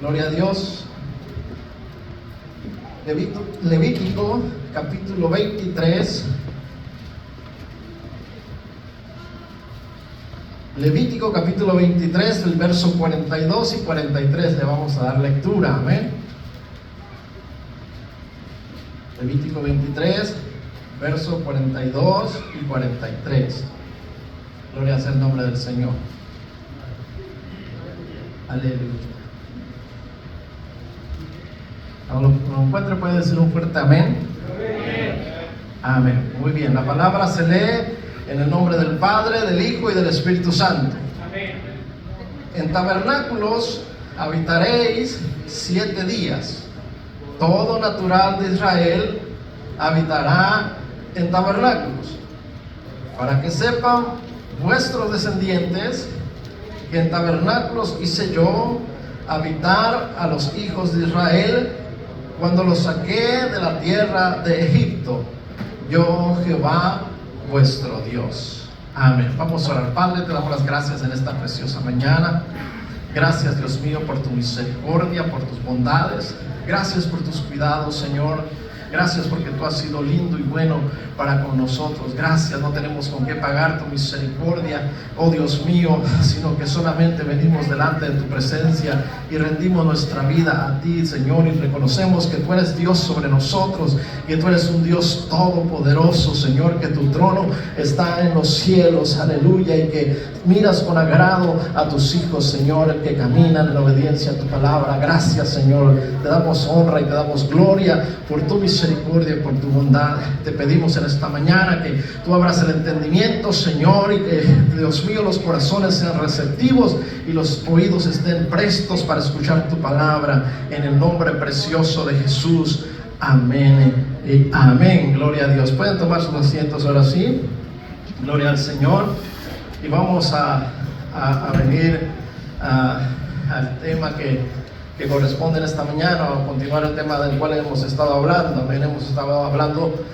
Gloria a Dios. Levítico capítulo 23. Levítico capítulo 23, el verso 42 y 43 le vamos a dar lectura, amén. Levítico 23, verso 42 y 43. Gloria sea el nombre del Señor. Aleluya. Cuando lo encuentre puede decir un fuerte amén. Amén. Muy bien, la palabra se lee en el nombre del Padre, del Hijo y del Espíritu Santo. Amén. En tabernáculos habitaréis 7 días. Todo natural de Israel habitará en tabernáculos, para que sepan vuestros descendientes que en tabernáculos hice yo habitar a los hijos de Israel cuando los saqué de la tierra de Egipto, yo Jehová vuestro Dios. Amén. Vamos a orar. Padre, te damos las gracias en esta preciosa mañana. Gracias, Dios mío, por tu misericordia, por tus bondades. Gracias por tus cuidados, Señor. Gracias porque tú has sido lindo y bueno para con nosotros. Gracias, no tenemos con qué pagar tu misericordia, oh Dios mío, sino que solamente venimos delante de tu presencia y rendimos nuestra vida a ti, Señor, y reconocemos que tú eres Dios sobre nosotros, que tú eres un Dios todopoderoso, Señor, que tu trono está en los cielos, aleluya, y que miras con agrado a tus hijos, Señor, que caminan en obediencia a tu palabra. Gracias, Señor, te damos honra y te damos gloria por tu misericordia y por tu bondad. Te pedimos en esta mañana que tú abras el entendimiento, Señor, y que, Dios mío, los corazones sean receptivos y los oídos estén prestos para escuchar tu palabra, en el nombre precioso de Jesús. Amén y amén. Gloria a Dios. Pueden tomar sus asientos ahora sí. Gloria al Señor. Y vamos a venir al tema que corresponde en esta mañana, a continuar el tema del cual hemos estado hablando. También hemos estado hablando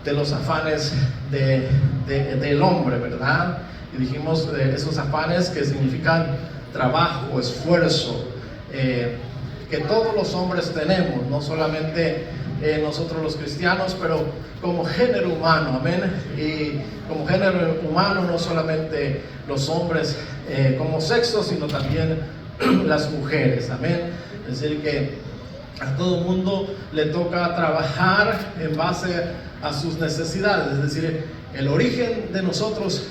de los afanes del hombre, ¿verdad? Y dijimos esos afanes que significan trabajo, esfuerzo, que todos los hombres tenemos, no solamente nosotros los cristianos, pero como género humano, amén. Y como género humano, no solamente los hombres como sexo, sino también las mujeres, amén. Es decir, que a todo mundo le toca trabajar en base a sus necesidades. Es decir, el origen de nosotros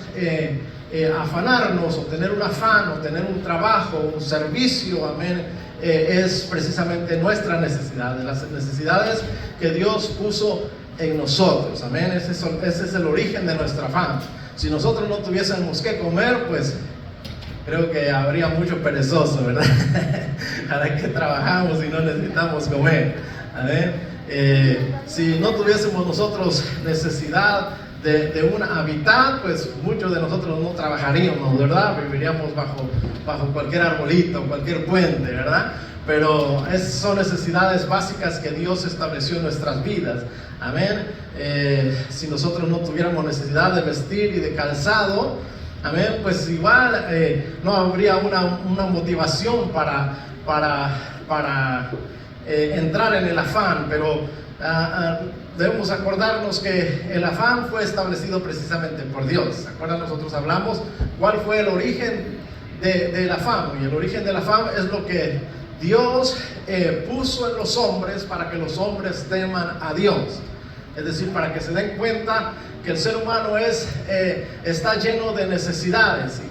afanarnos, o tener un afán, o tener un trabajo, un servicio, amén, es precisamente nuestra necesidad, las necesidades que Dios puso en nosotros, amén. Ese es el origen de nuestra afán. Si nosotros no tuviésemos que comer, pues creo que habría mucho perezoso, ¿verdad? ¿Para qué trabajamos si no necesitamos comer? ¿Amén? Si no tuviésemos nosotros necesidad de un hábitat, pues muchos de nosotros no trabajaríamos, ¿verdad? Viviríamos bajo cualquier arbolito, cualquier puente, ¿verdad? Pero son necesidades básicas que Dios estableció en nuestras vidas. Amén. Si nosotros no tuviéramos necesidad de vestir y de calzado, amén, pues igual no habría una motivación para entrar en el afán. Pero debemos acordarnos que el afán fue establecido precisamente por Dios. ¿Se acuerdan? Nosotros hablamos cuál fue el origen del afán. Y el origen del afán es lo que Dios puso en los hombres para que los hombres teman a Dios. Es decir, para que se den cuenta que el ser humano está lleno de necesidades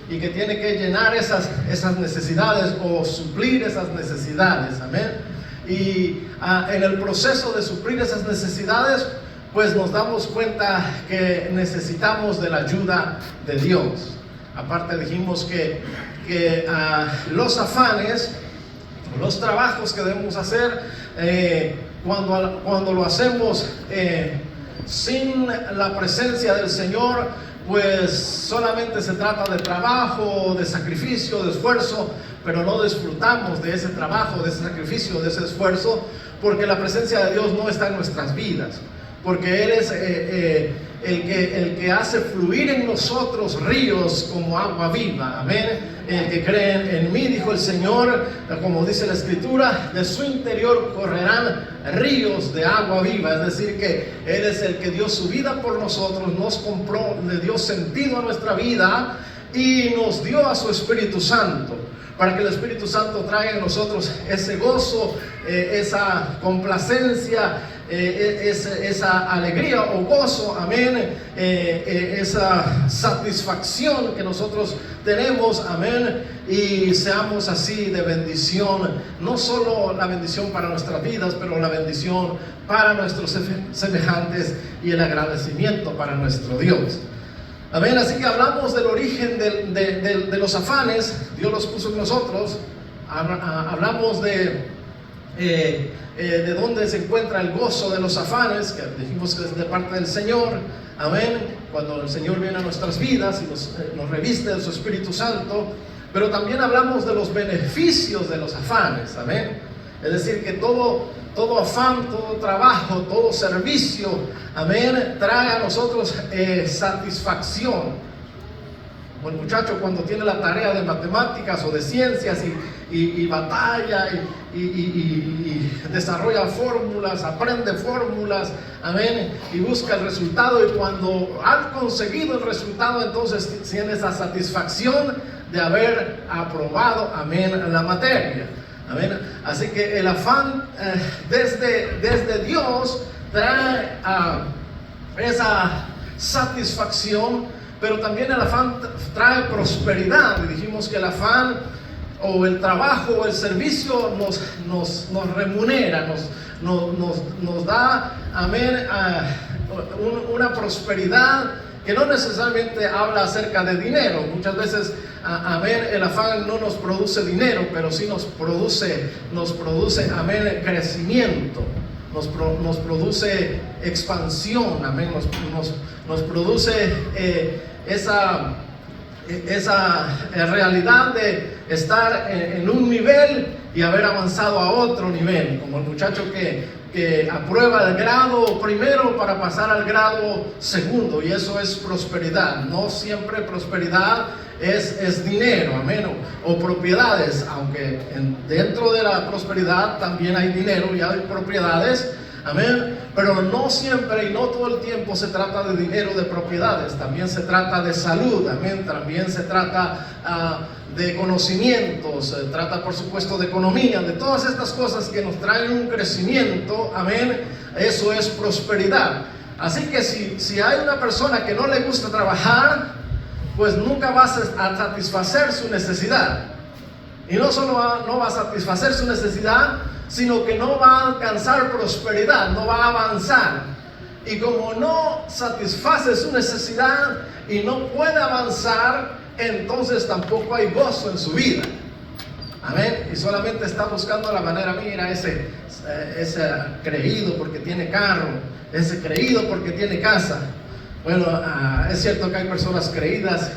y que tiene que llenar esas necesidades o suplir esas necesidades. Amén. Y en el proceso de suplir esas necesidades, pues nos damos cuenta que necesitamos de la ayuda de Dios. Aparte dijimos que los afanes, los trabajos que debemos hacer, cuando lo hacemos sin la presencia del Señor, pues solamente se trata de trabajo, de sacrificio, de esfuerzo, pero no disfrutamos de ese trabajo, de ese sacrificio, de ese esfuerzo, porque la presencia de Dios no está en nuestras vidas, porque Él es el que hace fluir en nosotros ríos como agua viva, amén. el que cree en mí, dijo el Señor, como dice la Escritura, de su interior correrán ríos de agua viva. Es decir, que Él es el que dio su vida por nosotros, nos compró, le dio sentido a nuestra vida y nos dio a su Espíritu Santo, para que el Espíritu Santo traiga en nosotros ese gozo, esa complacencia, esa alegría o gozo, amén, esa satisfacción que nosotros tenemos, amén, y seamos así de bendición, no solo la bendición para nuestras vidas, pero la bendición para nuestros semejantes y el agradecimiento para nuestro Dios. Amén. Así que hablamos del origen de los afanes. Dios los puso en nosotros. Hablamos de dónde se encuentra el gozo de los afanes, que dijimos que es de parte del Señor. Amén. Cuando el Señor viene a nuestras vidas y nos reviste de su Espíritu Santo. Pero también hablamos de los beneficios de los afanes. Amén. Es decir, que todo afán, todo trabajo, todo servicio, amén, trae a nosotros satisfacción. Como el muchacho cuando tiene la tarea de matemáticas o de ciencias y batalla y desarrolla fórmulas, aprende fórmulas, amén, y busca el resultado, y cuando ha conseguido el resultado, entonces tiene esa satisfacción de haber aprobado, amén, la materia. Amén. Así que el afán desde Dios trae esa satisfacción, pero también el afán trae prosperidad. Y dijimos que el afán o el trabajo o el servicio nos remunera, nos da, amén, una prosperidad que no necesariamente habla acerca de dinero. Muchas veces, amén, el afán no nos produce dinero, pero sí nos produce, amén, crecimiento, nos produce expansión, amén, nos produce esa realidad de estar en un nivel y haber avanzado a otro nivel, como el muchacho que aprueba el grado primero para pasar al grado segundo, y eso es prosperidad. No siempre prosperidad es dinero, amén, o propiedades, aunque dentro de la prosperidad también hay dinero y hay propiedades, amén, pero no siempre y no todo el tiempo se trata de dinero, de propiedades. También se trata de salud, amén, también se trata de conocimientos, se trata por supuesto de economía, de todas estas cosas que nos traen un crecimiento, amén. Eso es prosperidad. Así que si hay una persona que no le gusta trabajar, pues nunca va a satisfacer su necesidad. Y no solo no va a satisfacer su necesidad, sino que no va a alcanzar prosperidad, no va a avanzar. Y como no satisface su necesidad y no puede avanzar, entonces tampoco hay gozo en su vida. Amén. Y solamente está buscando la manera, mira, ese creído porque tiene carro, ese creído porque tiene casa. Bueno, es cierto que hay personas creídas,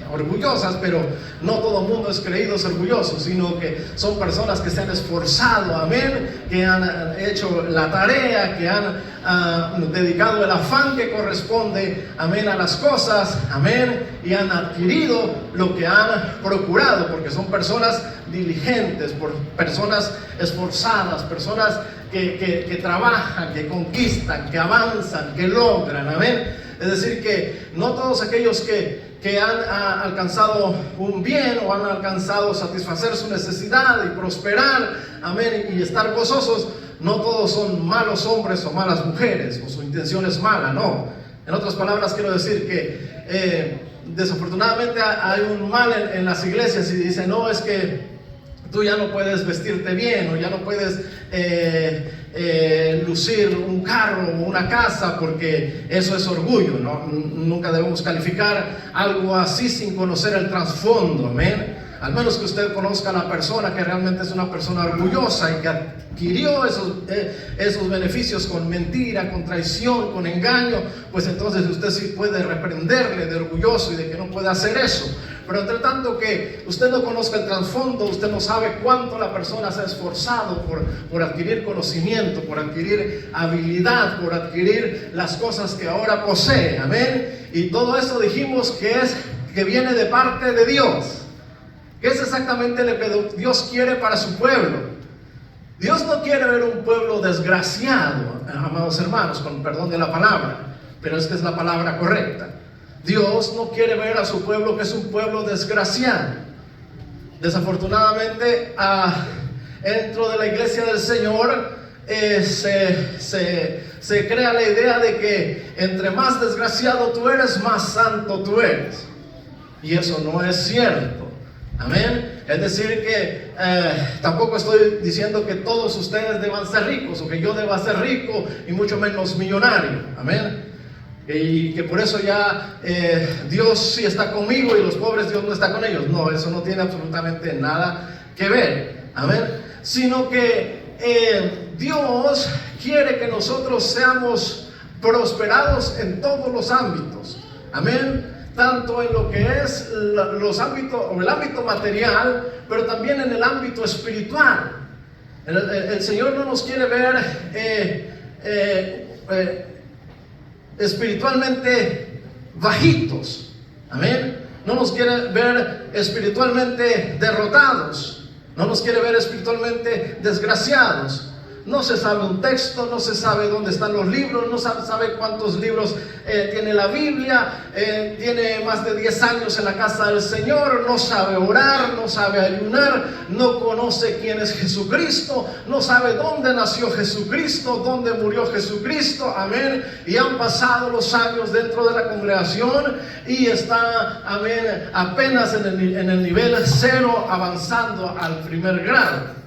orgullosas, pero no todo el mundo es creído, es orgulloso, sino que son personas que se han esforzado, amén, que han hecho la tarea, que han dedicado el afán que corresponde, amén, a las cosas, amén, y han adquirido lo que han procurado, porque son personas diligentes, personas esforzadas, personas que trabajan, que conquistan, que avanzan, que logran, amén. Es decir, que no todos aquellos que han alcanzado un bien o han alcanzado satisfacer su necesidad y prosperar, amén, y estar gozosos, no todos son malos hombres o malas mujeres, o su intención es mala, no. En otras palabras, quiero decir que desafortunadamente hay un mal en las iglesias y dicen, no, es que tú ya no puedes vestirte bien, o ya no puedes lucir un carro o una casa, porque eso es orgullo, ¿no? Nunca debemos calificar algo así sin conocer el trasfondo, amén. Al menos que usted conozca a la persona que realmente es una persona orgullosa y que adquirió esos beneficios con mentira, con traición, con engaño, pues entonces usted sí puede reprenderle de orgulloso y de que no puede hacer eso. Pero entre tanto que usted no conozca el trasfondo, usted no sabe cuánto la persona se ha esforzado por adquirir conocimiento, por adquirir habilidad, por adquirir las cosas que ahora posee, amén. Y todo eso dijimos que viene de parte de Dios. ¿Qué es exactamente lo que Dios quiere para su pueblo? Dios no quiere ver un pueblo desgraciado, amados hermanos, con perdón de la palabra, pero es que es la palabra correcta. Dios no quiere ver a su pueblo que es un pueblo desgraciado. Desafortunadamente, dentro de la iglesia del Señor se crea la idea de que entre más desgraciado tú eres, más santo tú eres. Y eso no es cierto. Amén. Es decir que tampoco estoy diciendo que todos ustedes deban ser ricos o que yo deba ser rico y mucho menos millonario. Amén. Y que por eso ya Dios sí está conmigo y los pobres Dios no está con ellos. No, eso no tiene absolutamente nada que ver. Amén. Sino que Dios quiere que nosotros seamos prosperados en todos los ámbitos. Amén. Tanto en lo que es los ámbitos, o el ámbito material, pero también en el ámbito espiritual. El Señor no nos quiere ver espiritualmente bajitos. Amén. No nos quiere ver espiritualmente derrotados. No nos quiere ver espiritualmente desgraciados. No se sabe un texto, no se sabe dónde están los libros, no sabe cuántos libros tiene la Biblia, tiene más de 10 años en la casa del Señor, no sabe orar, no sabe ayunar, no conoce quién es Jesucristo, no sabe dónde nació Jesucristo, dónde murió Jesucristo, amén. Y han pasado los años dentro de la congregación y está, amén, apenas en el nivel 0, avanzando al primer grado.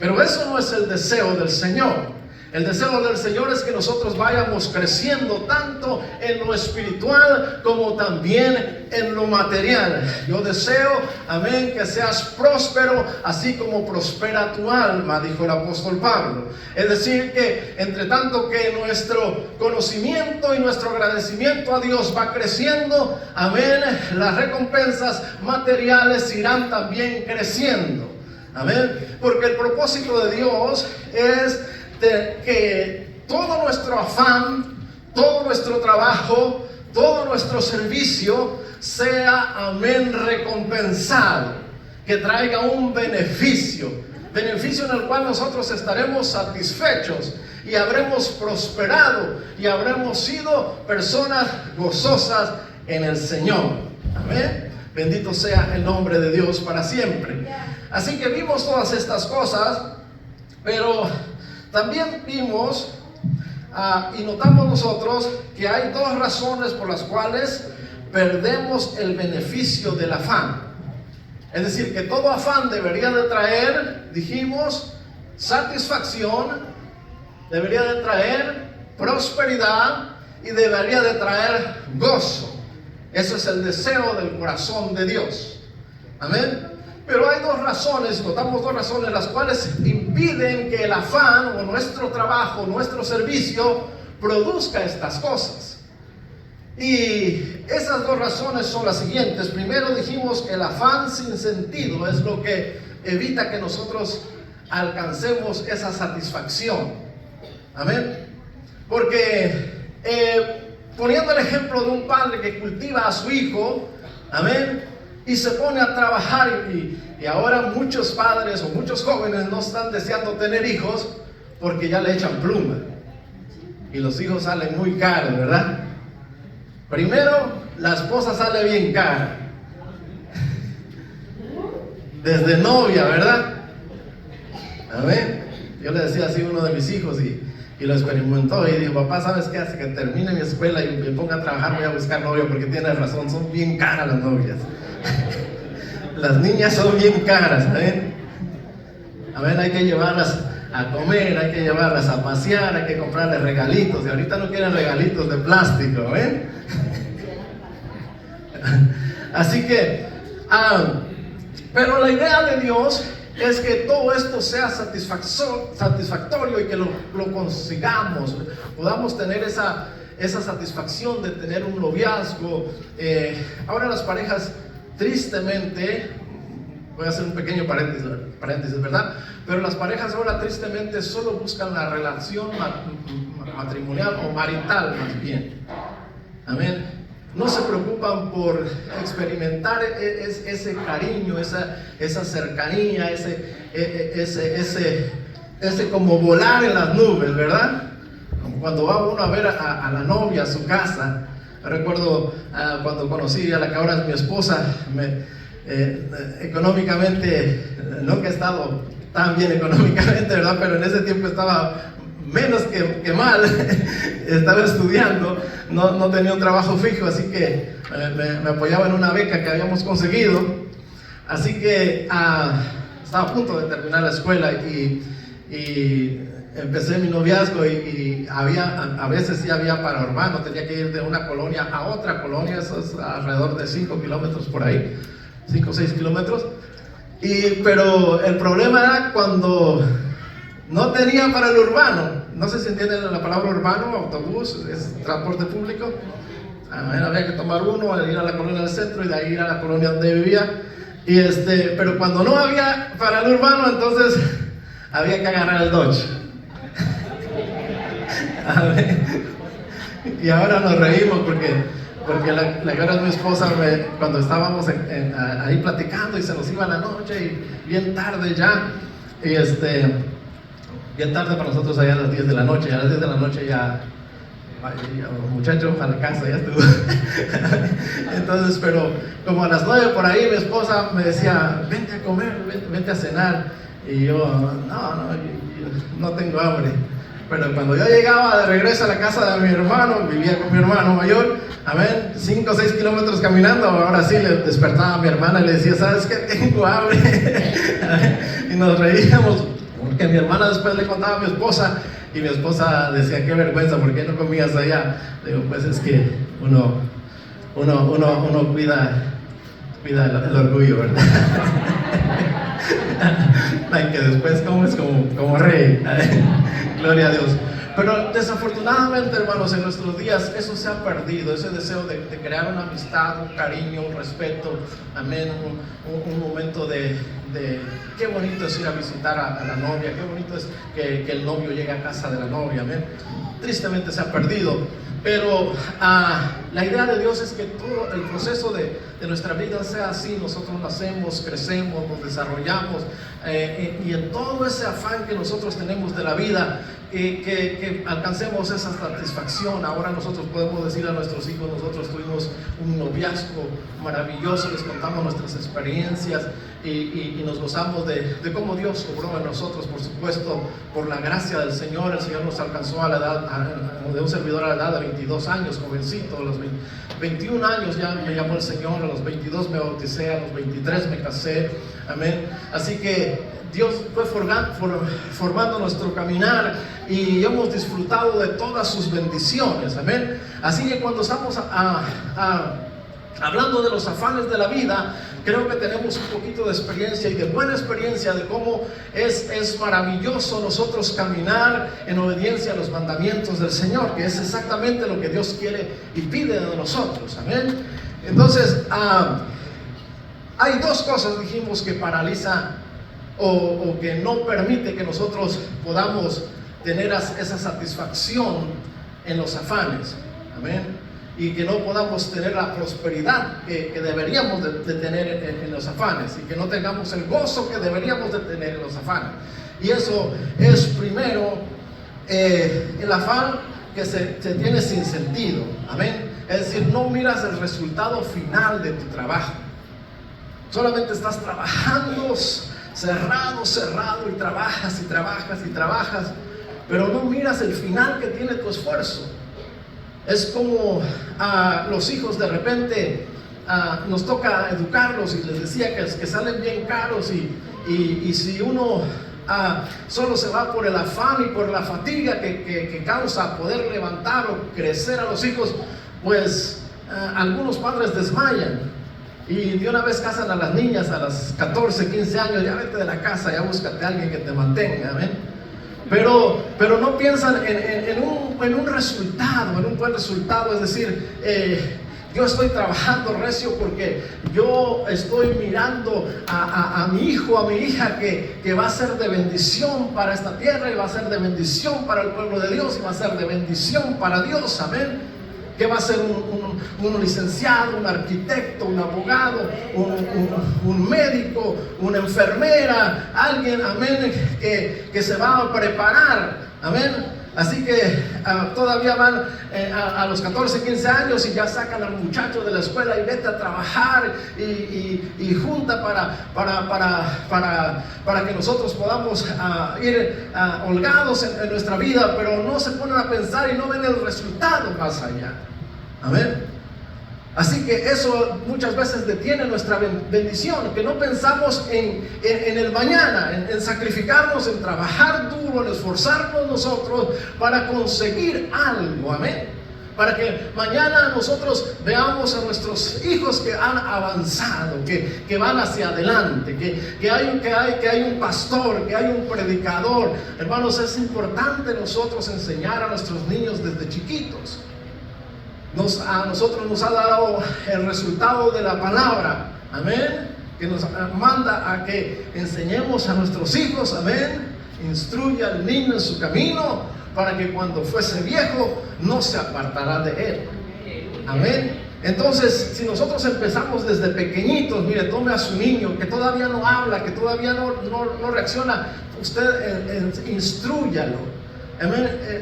Pero eso no es el deseo del Señor. El deseo del Señor es que nosotros vayamos creciendo tanto en lo espiritual como también en lo material. Yo deseo, amén, que seas próspero así como prospera tu alma, dijo el apóstol Pablo. Es decir, que entre tanto que nuestro conocimiento y nuestro agradecimiento a Dios va creciendo, amén, las recompensas materiales irán también creciendo. Amén. Porque el propósito de Dios es que todo nuestro afán, todo nuestro trabajo, todo nuestro servicio sea, amén, recompensado, que traiga un beneficio en el cual nosotros estaremos satisfechos y habremos prosperado y habremos sido personas gozosas en el Señor. Amén. Bendito sea el nombre de Dios para siempre. Así que vimos todas estas cosas, pero también vimos y notamos nosotros que hay dos razones por las cuales perdemos el beneficio del afán. Es decir, que todo afán debería de traer, dijimos, satisfacción, debería de traer prosperidad y debería de traer gozo. Eso es el deseo del corazón de Dios. Amén. Pero hay dos razones, notamos dos razones, las cuales impiden que el afán o nuestro trabajo, nuestro servicio produzca estas cosas. Y esas dos razones son las siguientes. Primero dijimos que el afán sin sentido es lo que evita que nosotros alcancemos esa satisfacción. Amén. Porque poniendo el ejemplo de un padre que cultiva a su hijo, amén, y se pone a trabajar y ahora muchos padres o muchos jóvenes no están deseando tener hijos porque ya le echan pluma y los hijos salen muy caros, ¿verdad? Primero, la esposa sale bien cara desde novia, ¿verdad? Amén. Yo le decía así a uno de mis hijos y lo experimentó y dijo: papá, ¿sabes qué? Hasta que termine mi escuela y me ponga a trabajar voy a buscar novia, porque tienes razón, son bien caras las novias. Las niñas son bien caras, ¿saben? Amén, hay que llevarlas a comer, hay que llevarlas a pasear, hay que comprarles regalitos, y ahorita no quieren regalitos de plástico, ¿ven? Así que, pero la idea de Dios es que todo esto sea satisfactorio y que lo consigamos, podamos tener esa satisfacción de tener un noviazgo. Ahora las parejas, tristemente, voy a hacer un pequeño paréntesis, ¿verdad? Pero las parejas ahora tristemente solo buscan la relación matrimonial o marital más bien. Amén. no se preocupan por experimentar ese cariño, esa cercanía, ese como volar en las nubes, ¿verdad? Cuando va uno a ver a la novia a su casa. Recuerdo cuando conocí a la que ahora es mi esposa, económicamente, nunca he estado tan bien económicamente, ¿verdad? Pero en ese tiempo estaba menos que mal. Estaba estudiando, no tenía un trabajo fijo, así que me apoyaba en una beca que habíamos conseguido. Así que estaba a punto de terminar la escuela y empecé mi noviazgo y a veces sí había para urbano, tenía que ir de una colonia a otra colonia, eso es alrededor de 5 kilómetros por ahí, 5 o 6 kilómetros. Pero el problema era cuando no tenía para el urbano. No sé si entienden la palabra urbano, autobús, es transporte público. Había que tomar uno, ir a la colonia del centro y de ahí ir a la colonia donde vivía. Pero cuando no había para el urbano, entonces había que agarrar el Dodge. Y ahora nos reímos porque la que ahora es mi esposa, cuando estábamos ahí platicando y se nos iba la noche y bien tarde ya, bien tarde para nosotros allá a las 10 de la noche, a las 10 de la noche ya muchachos a la casa ya estuvo. Entonces, pero como a las 9 por ahí mi esposa me decía, vente a comer, vente a cenar, y yo, no tengo hambre. Pero cuando yo llegaba de regreso a la casa de mi hermano, vivía con mi hermano mayor, 5 o 6 kilómetros caminando, ahora sí le despertaba a mi hermana y le decía, ¿sabes qué? Tengo hambre. Y nos reíamos, porque mi hermana después le contaba a mi esposa, y mi esposa decía, qué vergüenza, ¿por qué no comías allá? Digo, pues es que uno cuida el orgullo, ¿verdad? Que después comes como rey. Gloria a Dios. Pero desafortunadamente, hermanos, en nuestros días eso se ha perdido, ese deseo de crear una amistad, un cariño, un respeto, amén, un momento de qué bonito es ir a visitar a la novia, qué bonito es que el novio llegue a casa de la novia, amén. Tristemente se ha perdido, pero la idea de Dios es que todo el proceso de nuestra vida sea así. Nosotros nacemos, crecemos, nos desarrollamos, y en todo ese afán que nosotros tenemos de la vida, que alcancemos esa satisfacción. Ahora nosotros podemos decir a nuestros hijos, nosotros tuvimos un noviazgo maravilloso, les contamos nuestras experiencias y nos gozamos de cómo Dios obró en nosotros, por supuesto, por la gracia del Señor. El Señor nos alcanzó a la edad de un servidor a la edad de 22 años, jovencito. A los 21 años ya me llamó el Señor, a los 22 me bauticé, a los 23 me casé, amén. Así que Dios fue formando nuestro caminar y hemos disfrutado de todas sus bendiciones, amén. Así que cuando estamos hablando de los afanes de la vida, creo que tenemos un poquito de experiencia y de buena experiencia de cómo es maravilloso nosotros caminar en obediencia a los mandamientos del Señor, que es exactamente lo que Dios quiere y pide de nosotros, amén. Entonces, hay dos cosas, dijimos, que paraliza o que no permite que nosotros podamos tener esa satisfacción en los afanes, amén, y que no podamos tener la prosperidad que deberíamos de tener en los afanes, y que no tengamos el gozo que deberíamos de tener en los afanes. Y eso es primero el afán que se tiene sin sentido, amén. Es decir, no miras el resultado final de tu trabajo, solamente estás trabajando cerrado, y trabajas, pero no miras el final que tiene tu esfuerzo. Es como a los hijos de repente nos toca educarlos, y les decía que salen bien caros, y si uno solo se va por el afán y por la fatiga que causa poder levantar o crecer a los hijos, pues algunos padres desmayan. Y de una vez casan a las niñas a las 14, 15 años, ya vete de la casa, ya búscate a alguien que te mantenga, ¿ven? Pero no piensan en un resultado, en un buen resultado. Es decir, yo estoy trabajando recio porque yo estoy mirando a mi hijo, a mi hija, que va a ser de bendición para esta tierra, y va a ser de bendición para el pueblo de Dios, y va a ser de bendición para Dios, amén. que va a ser un licenciado, un arquitecto, un abogado, un médico, una enfermera, alguien, amén, que se va a preparar, amén. Así que todavía van a los 14, 15 años y ya sacan al muchacho de la escuela y vete a trabajar y junta para que nosotros podamos ir holgados en nuestra vida, pero no se ponen a pensar y no ven el resultado más allá. Amén. Así que eso muchas veces detiene nuestra bendición, que no pensamos en el mañana, en sacrificarnos, en trabajar duro, en esforzarnos nosotros para conseguir algo, amén. Para que mañana nosotros veamos a nuestros hijos que han avanzado, que van hacia adelante, que hay un pastor, que hay un predicador. Hermanos, es importante nosotros enseñar a nuestros niños desde chiquitos. A nosotros nos ha dado el resultado de la palabra, amén, que nos manda a que enseñemos a nuestros hijos, amén, instruye al niño en su camino para que cuando fuese viejo no se apartará de él, amén. Entonces, si nosotros empezamos desde pequeñitos, mire, tome a su niño que todavía no habla, que todavía no reacciona, usted instrúyalo.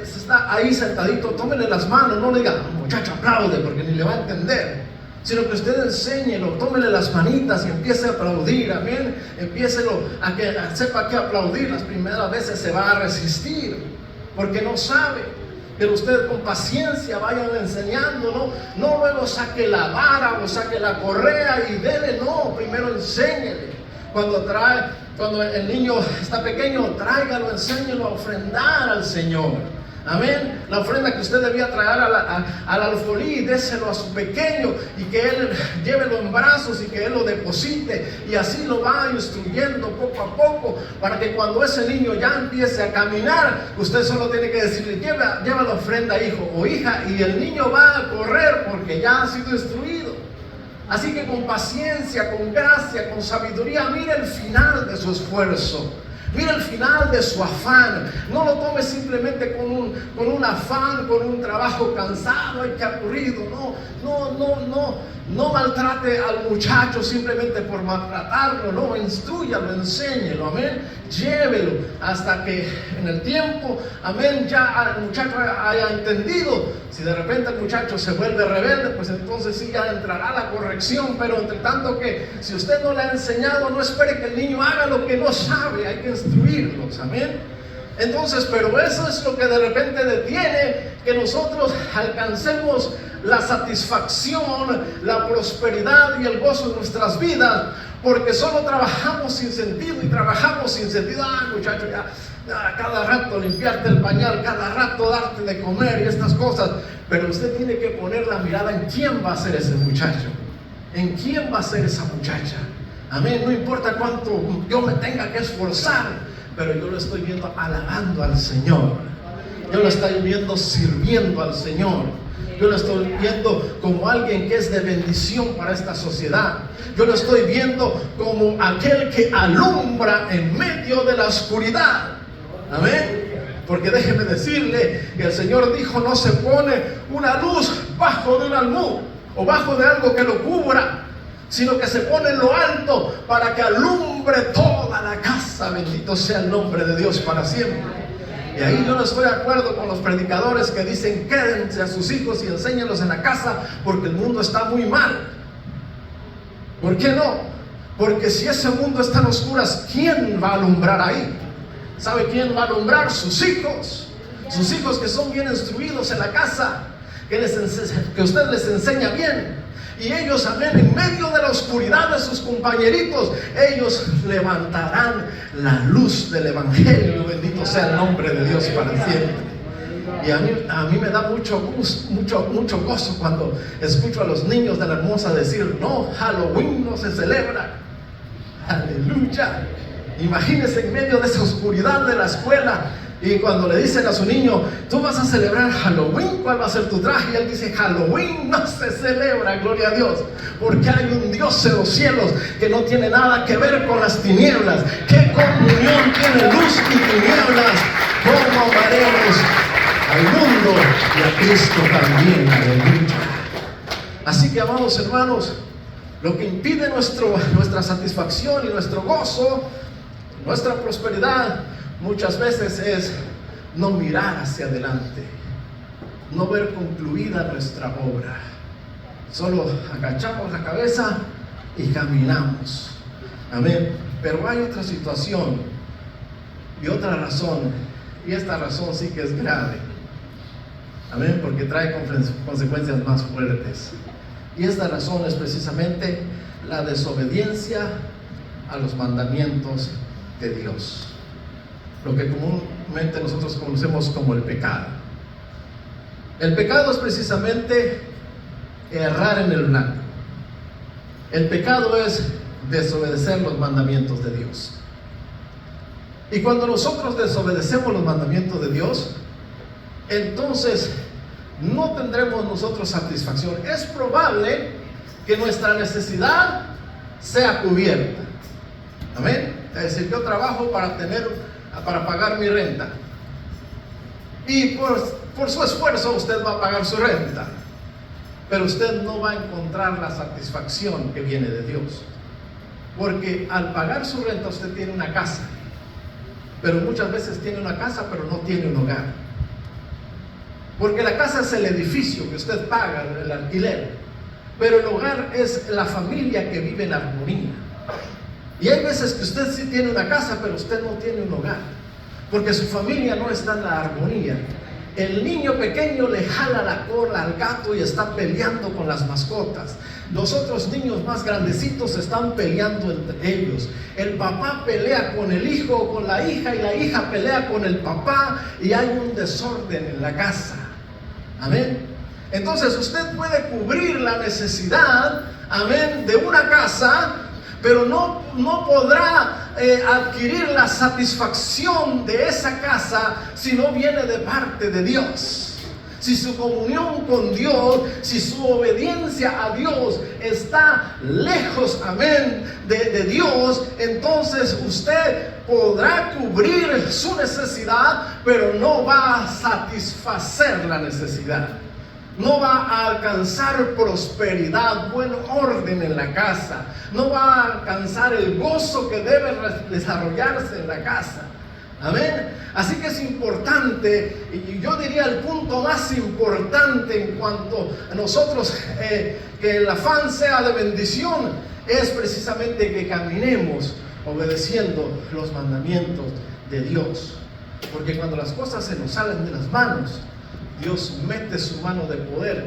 Está ahí sentadito, tómele las manos, no le diga, muchacho, aplaude, porque ni le va a entender, sino que usted enséñelo, tómele las manitas y empiece a aplaudir, amén. Empiécelo a que sepa que aplaudir. Las primeras veces se va a resistir, porque no sabe, pero usted con paciencia vayan enseñándolo. No luego saque la vara o saque la correa y dele, no, primero enséñele. Cuando el niño está pequeño, tráigalo, enséñelo a ofrendar al Señor. Amén. La ofrenda que usted debía traer al alfolí, déselo a su pequeño y que él llévelo en brazos y que él lo deposite. Y así lo va instruyendo poco a poco para que cuando ese niño ya empiece a caminar, usted solo tiene que decirle, lleva la ofrenda, hijo o hija, y el niño va a correr porque ya ha sido instruido. Así que con paciencia, con gracia, con sabiduría, mire el final de su esfuerzo, mire el final de su afán. No lo tome simplemente con un afán, con un trabajo cansado y que aburrido. No maltrate al muchacho simplemente por maltratarlo, no, instrúyalo, enséñelo, amén. Llévelo hasta que en el tiempo, amén, ya el muchacho haya entendido. Si de repente el muchacho se vuelve rebelde, pues entonces sí ya entrará la corrección. Pero entre tanto que si usted no le ha enseñado, no espere que el niño haga lo que no sabe, hay que instruirlos, amén. Entonces, pero eso es lo que de repente detiene que nosotros alcancemos la satisfacción, la prosperidad y el gozo de nuestras vidas, porque solo trabajamos sin sentido y trabajamos sin sentido. Muchacho, ya cada rato limpiarte el pañal, cada rato darte de comer y estas cosas. Pero usted tiene que poner la mirada en quién va a ser ese muchacho, en quién va a ser esa muchacha. Amén. No importa cuánto yo me tenga que esforzar, pero yo lo estoy viendo alabando al Señor. Yo lo estoy viendo sirviendo al Señor. Yo lo estoy viendo como alguien que es de bendición para esta sociedad. Yo lo estoy viendo como aquel que alumbra en medio de la oscuridad. Amén. Porque déjeme decirle que el Señor dijo, no se pone una luz bajo de un almud o bajo de algo que lo cubra, sino que se pone en lo alto para que alumbre toda la casa. Bendito sea el nombre de Dios para siempre. Y ahí yo no estoy de acuerdo con los predicadores que dicen, quédense a sus hijos y enséñenlos en la casa porque el mundo está muy mal. ¿Por qué no? Porque si ese mundo está en oscuras, ¿quién va a alumbrar ahí? ¿Sabe quién va a alumbrar? Sus hijos. Sus hijos que son bien instruidos en la casa, que usted les enseña bien. Y ellos, amén, en medio de la oscuridad de sus compañeritos, ellos levantarán la luz del Evangelio. Bendito sea el nombre de Dios para siempre. Y a mí me da mucho gozo cuando escucho a los niños de la Hermosa decir, no, Halloween no se celebra. Aleluya. Imagínense en medio de esa oscuridad de la escuela. Y cuando le dicen a su niño, tú vas a celebrar Halloween, ¿cuál va a ser tu traje? Y él dice, Halloween no se celebra, gloria a Dios, porque hay un Dios de los cielos que no tiene nada que ver con las tinieblas. ¿Qué comunión tiene luz y tinieblas? ¿Cómo amaremos al mundo y a Cristo también, aleluya. Así que, amados hermanos, lo que impide nuestra satisfacción y nuestro gozo, nuestra prosperidad, muchas veces es no mirar hacia adelante, no ver concluida nuestra obra. Solo agachamos la cabeza y caminamos. Amén. Pero hay otra situación y otra razón, y esta razón sí que es grave. Amén, porque trae consecuencias más fuertes. Y esta razón es precisamente la desobediencia a los mandamientos de Dios, lo que comúnmente nosotros conocemos como el pecado. El pecado es precisamente errar en el blanco. El pecado es desobedecer los mandamientos de Dios. Y cuando nosotros desobedecemos los mandamientos de Dios, entonces no tendremos nosotros satisfacción. Es probable que nuestra necesidad sea cubierta. Amén. Es decir, yo trabajo para pagar mi renta, y por su esfuerzo usted va a pagar su renta, pero usted no va a encontrar la satisfacción que viene de Dios, porque al pagar su renta usted tiene una casa, pero muchas veces tiene una casa pero no tiene un hogar, porque la casa es el edificio que usted paga, el alquiler, pero el hogar es la familia que vive en armonía. Y hay veces que usted sí tiene una casa, pero usted no tiene un hogar, porque su familia no está en la armonía. El niño pequeño le jala la cola al gato y está peleando con las mascotas. Los otros niños más grandecitos están peleando entre ellos. El papá pelea con el hijo o con la hija, y la hija pelea con el papá, y hay un desorden en la casa. Amén. Entonces usted puede cubrir la necesidad, amén, de una casa, pero no podrá adquirir la satisfacción de esa casa si no viene de parte de Dios. Si su comunión con Dios, si su obediencia a Dios está lejos, amén, de Dios, entonces usted podrá cubrir su necesidad, pero no va a satisfacer la necesidad. No va a alcanzar prosperidad, buen orden en la casa. No va a alcanzar el gozo que debe desarrollarse en la casa. Amén. Así que es importante, y yo diría el punto más importante en cuanto a nosotros, que el afán sea de bendición, es precisamente que caminemos obedeciendo los mandamientos de Dios. Porque cuando las cosas se nos salen de las manos, Dios mete su mano de poder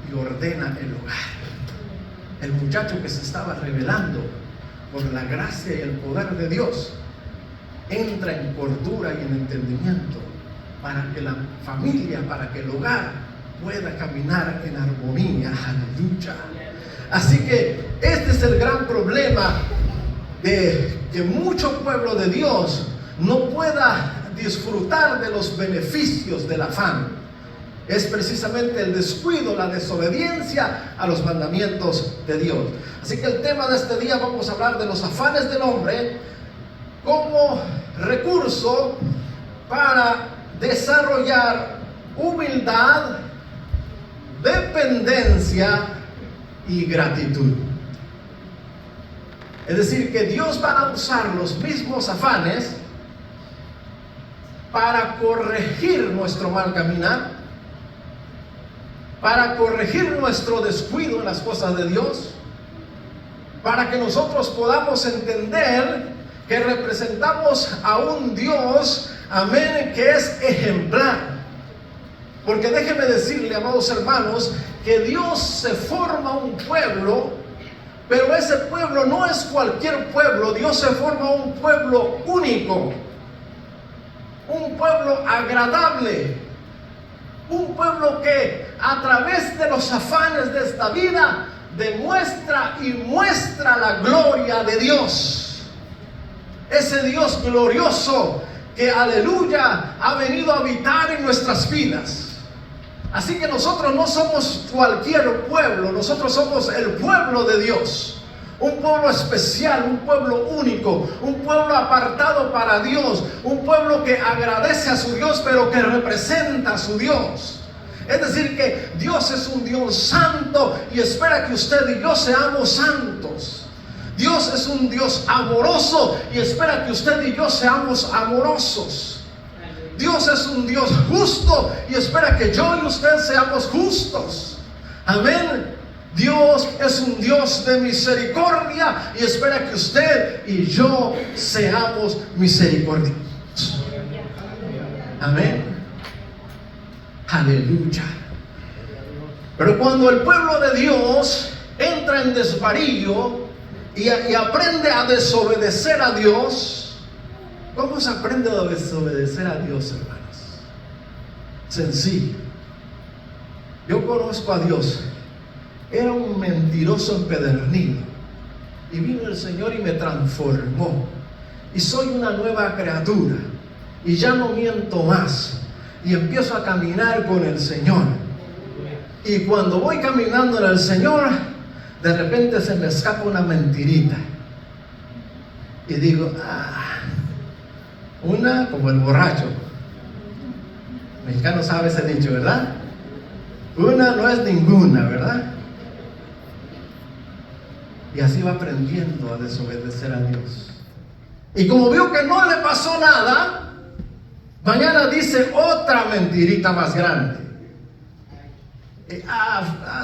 y ordena el hogar. El muchacho que se estaba rebelando por la gracia y el poder de Dios entra en cordura y en entendimiento para que la familia, para que el hogar pueda caminar en armonía. Aleluya. Así que este es el gran problema de que mucho pueblo de Dios no pueda disfrutar de los beneficios del afán. Es precisamente el descuido, la desobediencia a los mandamientos de Dios. Así que el tema de este día, vamos a hablar de los afanes del hombre como recurso para desarrollar humildad, dependencia y gratitud. Es decir, que Dios va a usar los mismos afanes para corregir nuestro mal caminar, para corregir nuestro descuido en las cosas de Dios, para que nosotros podamos entender que representamos a un Dios, amén, que es ejemplar. Porque déjeme decirle, amados hermanos, que Dios se forma un pueblo, pero ese pueblo no es cualquier pueblo. Dios se forma un pueblo único, un pueblo agradable, un pueblo que a través de los afanes de esta vida demuestra y muestra la gloria de Dios. Ese Dios glorioso que, aleluya, ha venido a habitar en nuestras vidas. Así que nosotros no somos cualquier pueblo, nosotros somos el pueblo de Dios. un pueblo especial, un pueblo único, un pueblo apartado para Dios, un pueblo que agradece a su Dios, pero que representa a su Dios. Es decir, que Dios es un Dios santo y espera que usted y yo seamos santos. Dios es un Dios amoroso y espera que usted y yo seamos amorosos. Dios es un Dios justo y espera que yo y usted seamos justos. Amén. Dios es un Dios de misericordia y espera que usted y yo seamos misericordiosos. Amén. Aleluya. Pero cuando el pueblo de Dios entra en desvarío y aprende a desobedecer a Dios, ¿cómo se aprende a desobedecer a Dios, hermanos? Sencillo. Yo conozco a Dios. Era un mentiroso empedernido y vino el Señor y me transformó y soy una nueva criatura y ya no miento más y empiezo a caminar con el Señor. Y cuando voy caminando en el Señor, de repente se me escapa una mentirita y digo, una como el borracho. El mexicano sabe ese dicho, ¿verdad? Una no es ninguna, ¿verdad? Y así va aprendiendo a desobedecer a Dios. Y como vio que no le pasó nada, mañana dice otra mentirita más grande.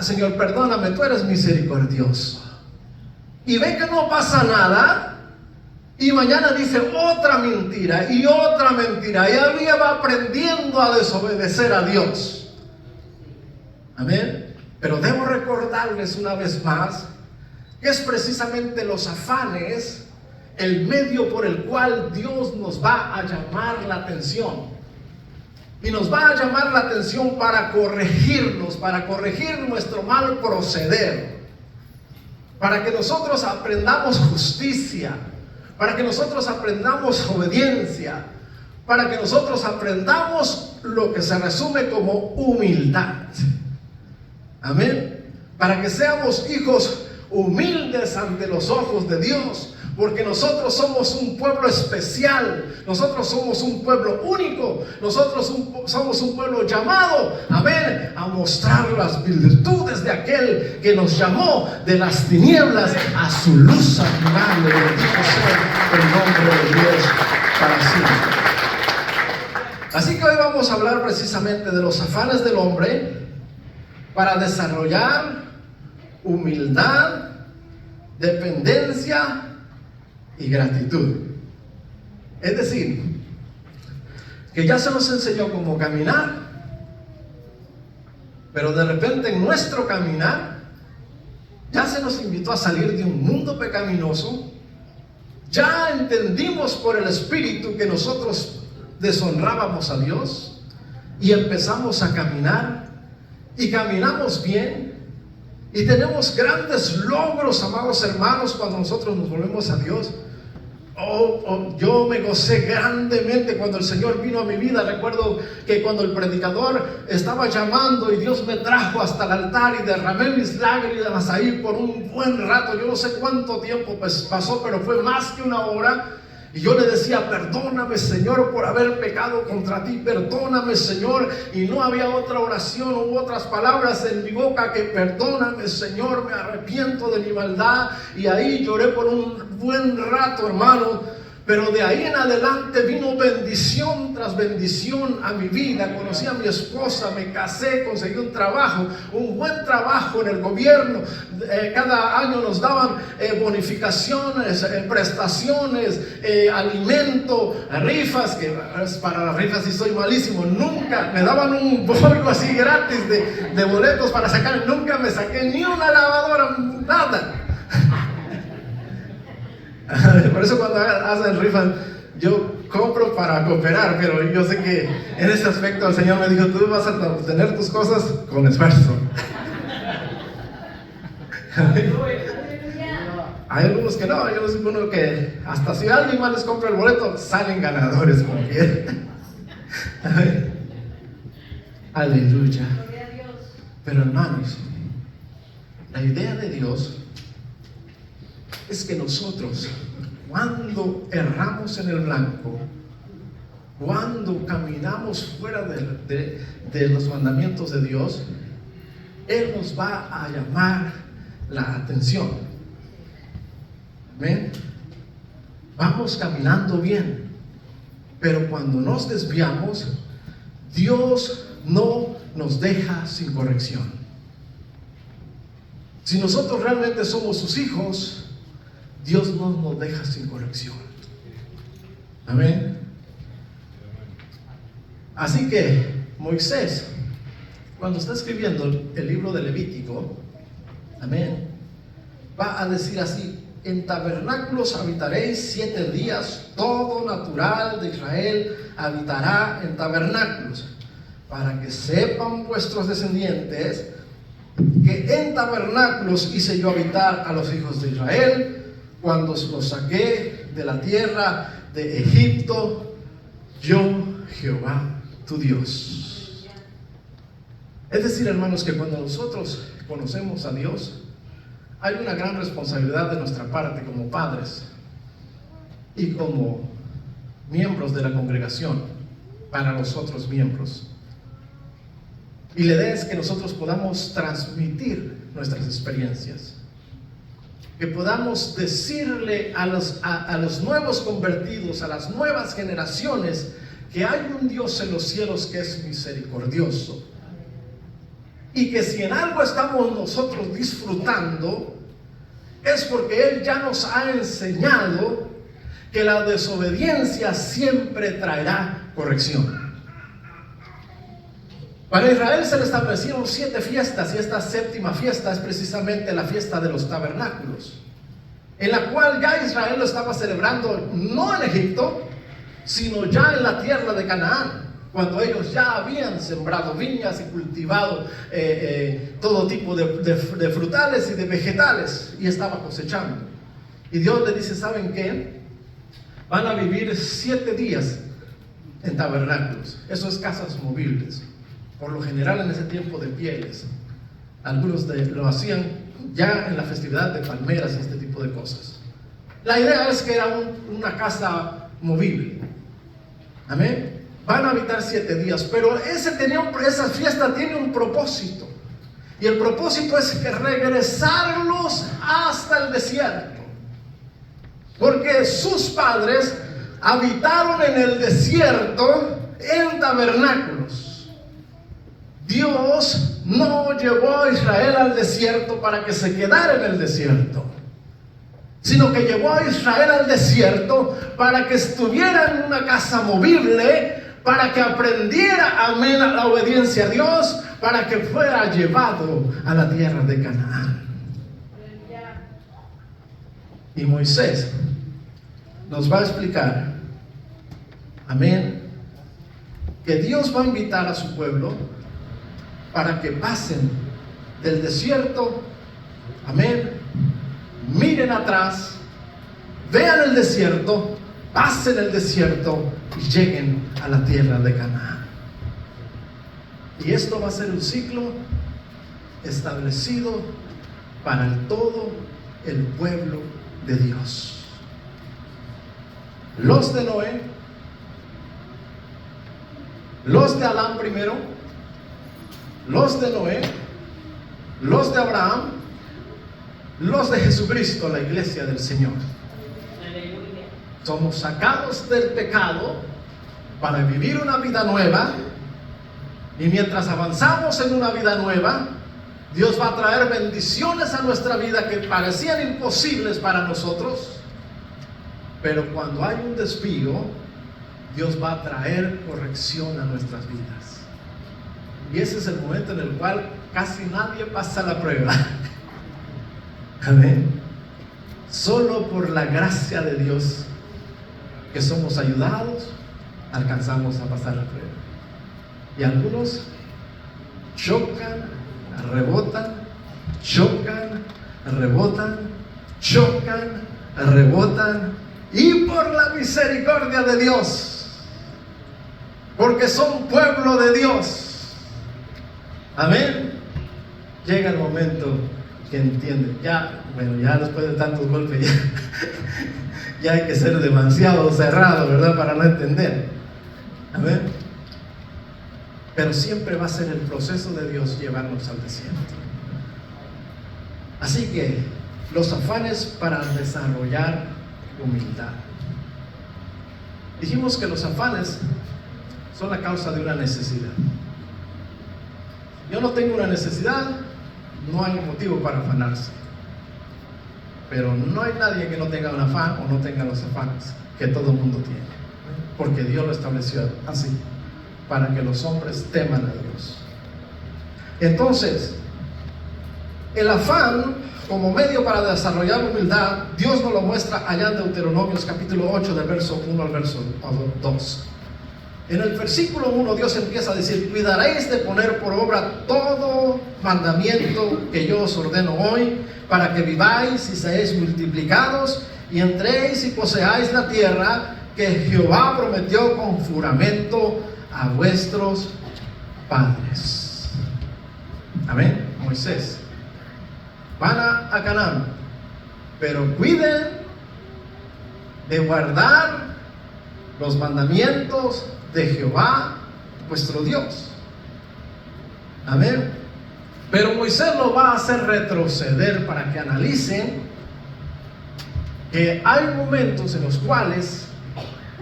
Señor, perdóname, tú eres misericordioso. Y ve que no pasa nada, y mañana dice otra mentira y otra mentira. Y había va aprendiendo a desobedecer a Dios. Amén. Pero debo recordarles una vez más que es precisamente los afanes el medio por el cual Dios nos va a llamar la atención. Y nos va a llamar la atención para corregirnos, para corregir nuestro mal proceder, para que nosotros aprendamos justicia, para que nosotros aprendamos obediencia, para que nosotros aprendamos lo que se resume como humildad. Amén. Para que seamos hijos humildes ante los ojos de Dios, porque nosotros somos un pueblo especial, nosotros somos un pueblo único, nosotros somos un pueblo llamado, amén, a mostrar las virtudes de aquel que nos llamó de las tinieblas a su luz admirable. Bendito sea el nombre de Dios para siempre. Así que hoy vamos a hablar precisamente de los afanes del hombre para desarrollar humildad, dependencia y gratitud. Es decir, que ya se nos enseñó cómo caminar, pero de repente en nuestro caminar ya se nos invitó a salir de un mundo pecaminoso. Ya entendimos por el Espíritu que nosotros deshonrábamos a Dios y empezamos a caminar y caminamos bien. Y tenemos grandes logros, amados hermanos, cuando nosotros nos volvemos a Dios. Yo me gocé grandemente cuando el Señor vino a mi vida. Recuerdo que cuando el predicador estaba llamando y Dios me trajo hasta el altar y derramé mis lágrimas ahí por un buen rato. Yo no sé cuánto tiempo pasó, pero fue más que una hora. Y yo le decía, perdóname, Señor, por haber pecado contra ti, perdóname, Señor. Y no había otra oración u otras palabras en mi boca que perdóname, Señor, me arrepiento de mi maldad. Y ahí lloré por un buen rato, hermano. Pero de ahí en adelante vino bendición tras bendición a mi vida. Conocí a mi esposa, me casé, conseguí un trabajo, un buen trabajo en el gobierno. Cada año nos daban bonificaciones, prestaciones, alimento, rifas, que para las rifas sí soy malísimo. Nunca me daban un bollo así gratis de boletos para sacar. Nunca me saqué ni una lavadora, nada. Por eso cuando hacen rifas yo compro para cooperar, pero yo sé que en ese aspecto el Señor me dijo, tú vas a obtener tus cosas con esfuerzo. Hay algunos que no, hay algunos que hasta si alguien más les compra el boleto salen ganadores como quieran. Aleluya. Pero hermanos, la idea de Dios es que nosotros, cuando erramos en el blanco, cuando caminamos fuera de los mandamientos de Dios, Él nos va a llamar la atención. ¿Ven? Vamos caminando bien, pero cuando nos desviamos, Dios no nos deja sin corrección. Si nosotros realmente somos sus hijos, Dios no nos deja sin corrección. Amén. Así que Moisés, cuando está escribiendo el libro de Levítico, amén, va a decir así: en tabernáculos habitaréis 7 días, todo natural de Israel habitará en tabernáculos, para que sepan vuestros descendientes que en tabernáculos hice yo habitar a los hijos de Israel cuando los saqué de la tierra de Egipto, yo Jehová tu Dios. Es decir, hermanos, que cuando nosotros conocemos a Dios, hay una gran responsabilidad de nuestra parte como padres y como miembros de la congregación para los otros miembros. Y la idea es que nosotros podamos transmitir nuestras experiencias, que podamos decirle a los nuevos convertidos, a las nuevas generaciones, que hay un Dios en los cielos que es misericordioso, y que si en algo estamos nosotros disfrutando, es porque Él ya nos ha enseñado que la desobediencia siempre traerá corrección. Para Israel se le establecieron 7 fiestas, y esta 7ª fiesta es precisamente la fiesta de los tabernáculos, en la cual ya Israel lo estaba celebrando no en Egipto, sino ya en la tierra de Canaán, cuando ellos ya habían sembrado viñas y cultivado todo tipo de frutales y de vegetales, y estaba cosechando. Y Dios le dice: ¿saben qué? Van a vivir 7 días en tabernáculos. Eso es casas movibles, por lo general en ese tiempo de pieles. Algunos lo hacían ya en la festividad de palmeras y este tipo de cosas. La idea es que era una casa movible. Amén. Van a habitar 7 días, pero esa fiesta tiene un propósito, y el propósito es que regresarlos hasta el desierto, porque sus padres habitaron en el desierto en tabernáculos. Dios no llevó a Israel al desierto para que se quedara en el desierto, sino que llevó a Israel al desierto para que estuviera en una casa movible, para que aprendiera, amén, a la obediencia a Dios, para que fuera llevado a la tierra de Canaán. Y Moisés nos va a explicar, amén, que Dios va a invitar a su pueblo para que pasen del desierto, amén, miren atrás, vean el desierto, pasen el desierto y lleguen a la tierra de Canaán. Y esto va a ser un ciclo establecido para todo el pueblo de Dios. Los de Noé, los de Adán primero, los de Noé, los de Abraham, los de Jesucristo, la iglesia del Señor. Somos sacados del pecado para vivir una vida nueva, y mientras avanzamos en una vida nueva, Dios va a traer bendiciones a nuestra vida que parecían imposibles para nosotros, pero cuando hay un desvío, Dios va a traer corrección a nuestras vidas. Y ese es el momento en el cual casi nadie pasa la prueba. Amén. Solo por la gracia de Dios que somos ayudados, alcanzamos a pasar la prueba. Y algunos chocan, rebotan, chocan, rebotan, chocan, rebotan, y por la misericordia de Dios, porque son pueblo de Dios, amén, llega el momento que entienden: ya Bueno, ya después de tantos golpes ya hay que ser demasiado cerrado, ¿verdad? Para no entender. Amén. Pero siempre va a ser el proceso de Dios llevarnos al desierto. Así que los afanes para desarrollar humildad. Dijimos que los afanes son la causa de una necesidad. Yo no tengo una necesidad, no hay motivo para afanarse. Pero no hay nadie que no tenga un afán o no tenga los afanes que todo el mundo tiene, porque Dios lo estableció así, para que los hombres teman a Dios. Entonces, el afán como medio para desarrollar humildad, Dios nos lo muestra allá en Deuteronomios capítulo 8 del verso 1 al verso 2. En el versículo 1 Dios empieza a decir: cuidaréis de poner por obra todo mandamiento que yo os ordeno hoy, para que viváis y seáis multiplicados y entréis y poseáis la tierra que Jehová prometió con juramento a vuestros padres. Amén. Moisés: van a Canaán, pero cuiden de guardar los mandamientos de Jehová vuestro Dios. Amén. Pero Moisés lo va a hacer retroceder para que analicen que hay momentos en los cuales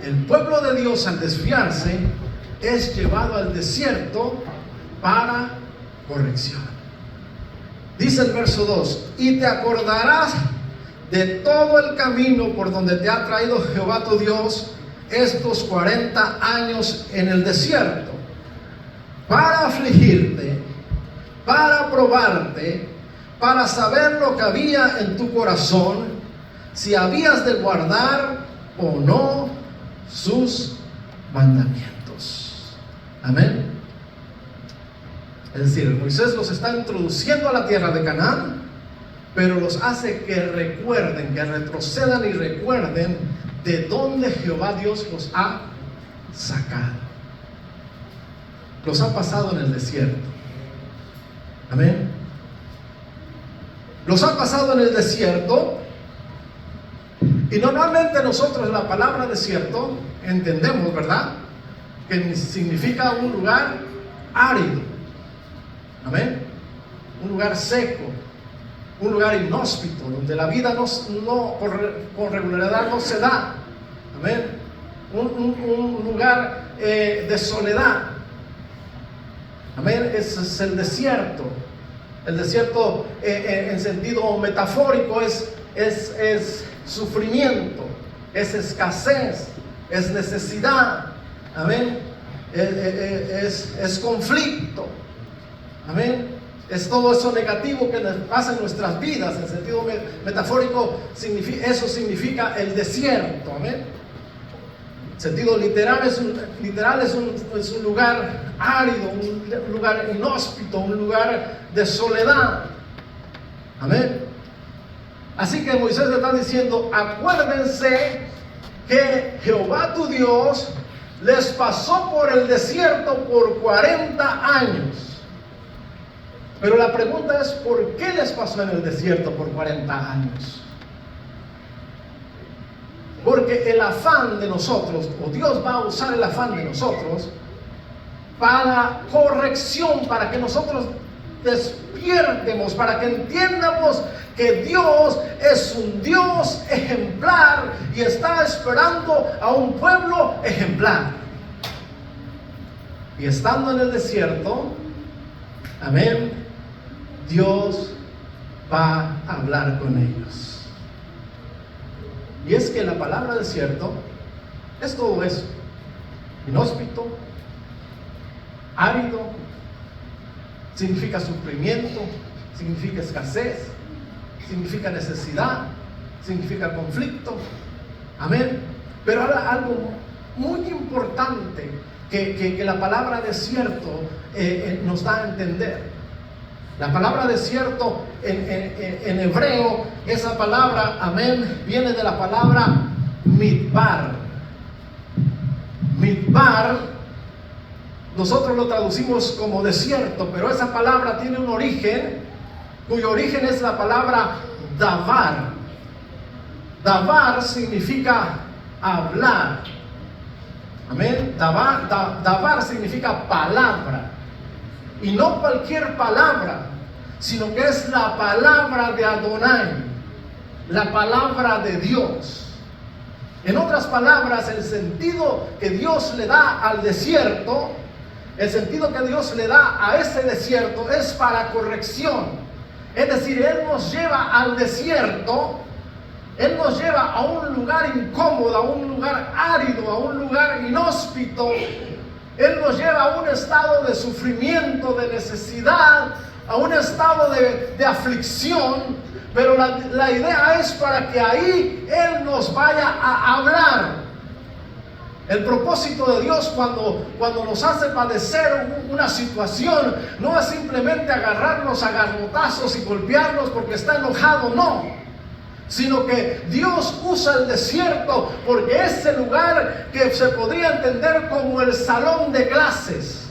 el pueblo de Dios, al desviarse, es llevado al desierto para corrección. Dice el verso 2: y te acordarás de todo el camino por donde te ha traído Jehová tu Dios estos 40 años en el desierto, para afligirte, para probarte, para saber lo que había en tu corazón, si habías de guardar o no sus mandamientos. Amén. Es decir, Moisés los está introduciendo a la tierra de Canaán, pero los hace que recuerden, que retrocedan y recuerden de dónde Jehová Dios los ha sacado. Los ha pasado en el desierto. Amén. Los ha pasado en el desierto. Y normalmente nosotros la palabra desierto entendemos, ¿verdad?, que significa un lugar árido. Amén. Un lugar seco, un lugar inhóspito, donde la vida con regularidad no se da. Amén. Un lugar de soledad. Amén. Ese es el desierto. El desierto en sentido metafórico es sufrimiento, es escasez, es necesidad. Amén. Es conflicto. Amén. Es todo eso negativo que nos pasa en nuestras vidas. En sentido metafórico, eso significa el desierto. Amén. En sentido literal es un lugar árido, un lugar inhóspito, un lugar de soledad. Amén. Así que Moisés le está diciendo: acuérdense que Jehová tu Dios les pasó por el desierto por 40 años. Pero la pregunta es: ¿por qué les pasó en el desierto por 40 años? Porque el afán de nosotros, o Dios va a usar el afán de nosotros para corrección, para que nosotros despiertemos, para que entiendamos que Dios es un Dios ejemplar y está esperando a un pueblo ejemplar. Y estando en el desierto, amén, Dios va a hablar con ellos. Y es que la palabra desierto es todo eso: inhóspito, árido, significa sufrimiento, significa escasez, significa necesidad, significa conflicto. Amén. Pero ahora algo muy importante que la palabra desierto nos da a entender. La palabra desierto en hebreo, esa palabra, amén, viene de la palabra midbar. Midbar, nosotros lo traducimos como desierto, pero esa palabra tiene un origen, cuyo origen es la palabra davar. Davar significa hablar. Amén. Davar significa palabra. Y no cualquier palabra, sino que es la palabra de Adonai, la palabra de Dios. En otras palabras, el sentido que Dios le da al desierto, el sentido que Dios le da a ese desierto es para corrección. Es decir, Él nos lleva al desierto, Él nos lleva a un lugar incómodo, a un lugar árido, a un lugar inhóspito. Él nos lleva a un estado de sufrimiento, de necesidad, a un estado de aflicción, pero la idea es para que ahí Él nos vaya a hablar. El propósito de Dios cuando nos hace padecer una situación no es simplemente agarrarnos a garrotazos y golpearnos porque está enojado, no. Sino que Dios usa el desierto porque es el lugar que se podría entender como el salón de clases.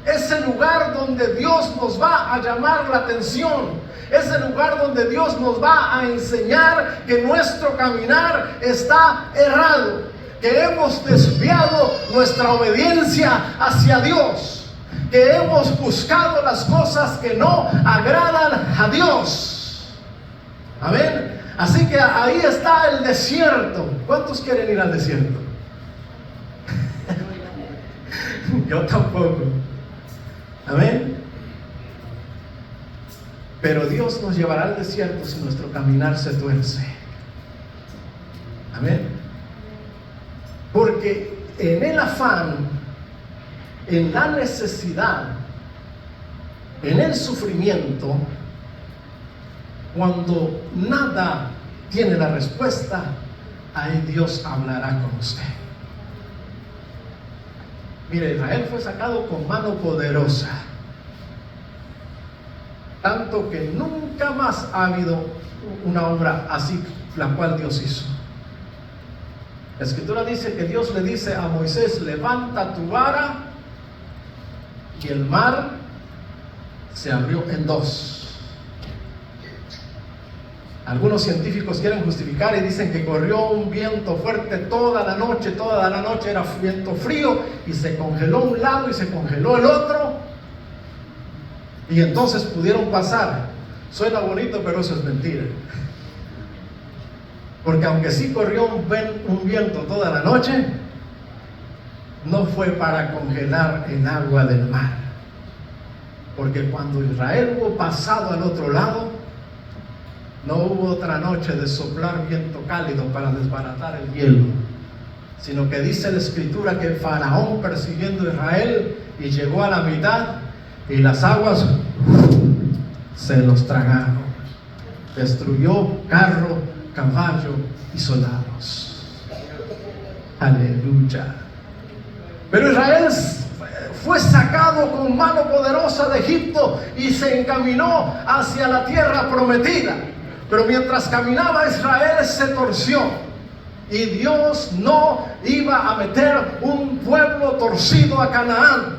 Es el lugar donde Dios nos va a llamar la atención. Es el lugar donde Dios nos va a enseñar que nuestro caminar está errado, que hemos desviado nuestra obediencia hacia Dios, que hemos buscado las cosas que no agradan a Dios. Amén. Así que ahí está el desierto. ¿Cuántos quieren ir al desierto? Yo tampoco. Amén. Pero Dios nos llevará al desierto si nuestro caminar se tuerce. Amén. Porque en el afán, en la necesidad, en el sufrimiento, cuando nada tiene la respuesta, ahí Dios hablará con usted. Mire, Israel fue sacado con mano poderosa, tanto que nunca más ha habido una obra así, la cual Dios hizo. La Escritura dice que Dios le dice a Moisés: levanta tu vara, y el mar se abrió en dos. Algunos científicos quieren justificar y dicen que corrió un viento fuerte toda la noche era viento frío, y se congeló un lado y se congeló el otro, y entonces pudieron pasar. Suena bonito, pero eso es mentira. Porque aunque sí corrió un viento toda la noche, no fue para congelar el agua del mar. Porque cuando Israel hubo pasado al otro lado, no hubo otra noche de soplar viento cálido para desbaratar el hielo, sino que dice la Escritura que Faraón, persiguiendo a Israel, y llegó a la mitad, y las aguas se los tragaron. Destruyó carro, caballo y soldados. Aleluya. Pero Israel fue sacado con mano poderosa de Egipto y se encaminó hacia la tierra prometida. Pero mientras caminaba, Israel se torció, y Dios no iba a meter un pueblo torcido a Canaán,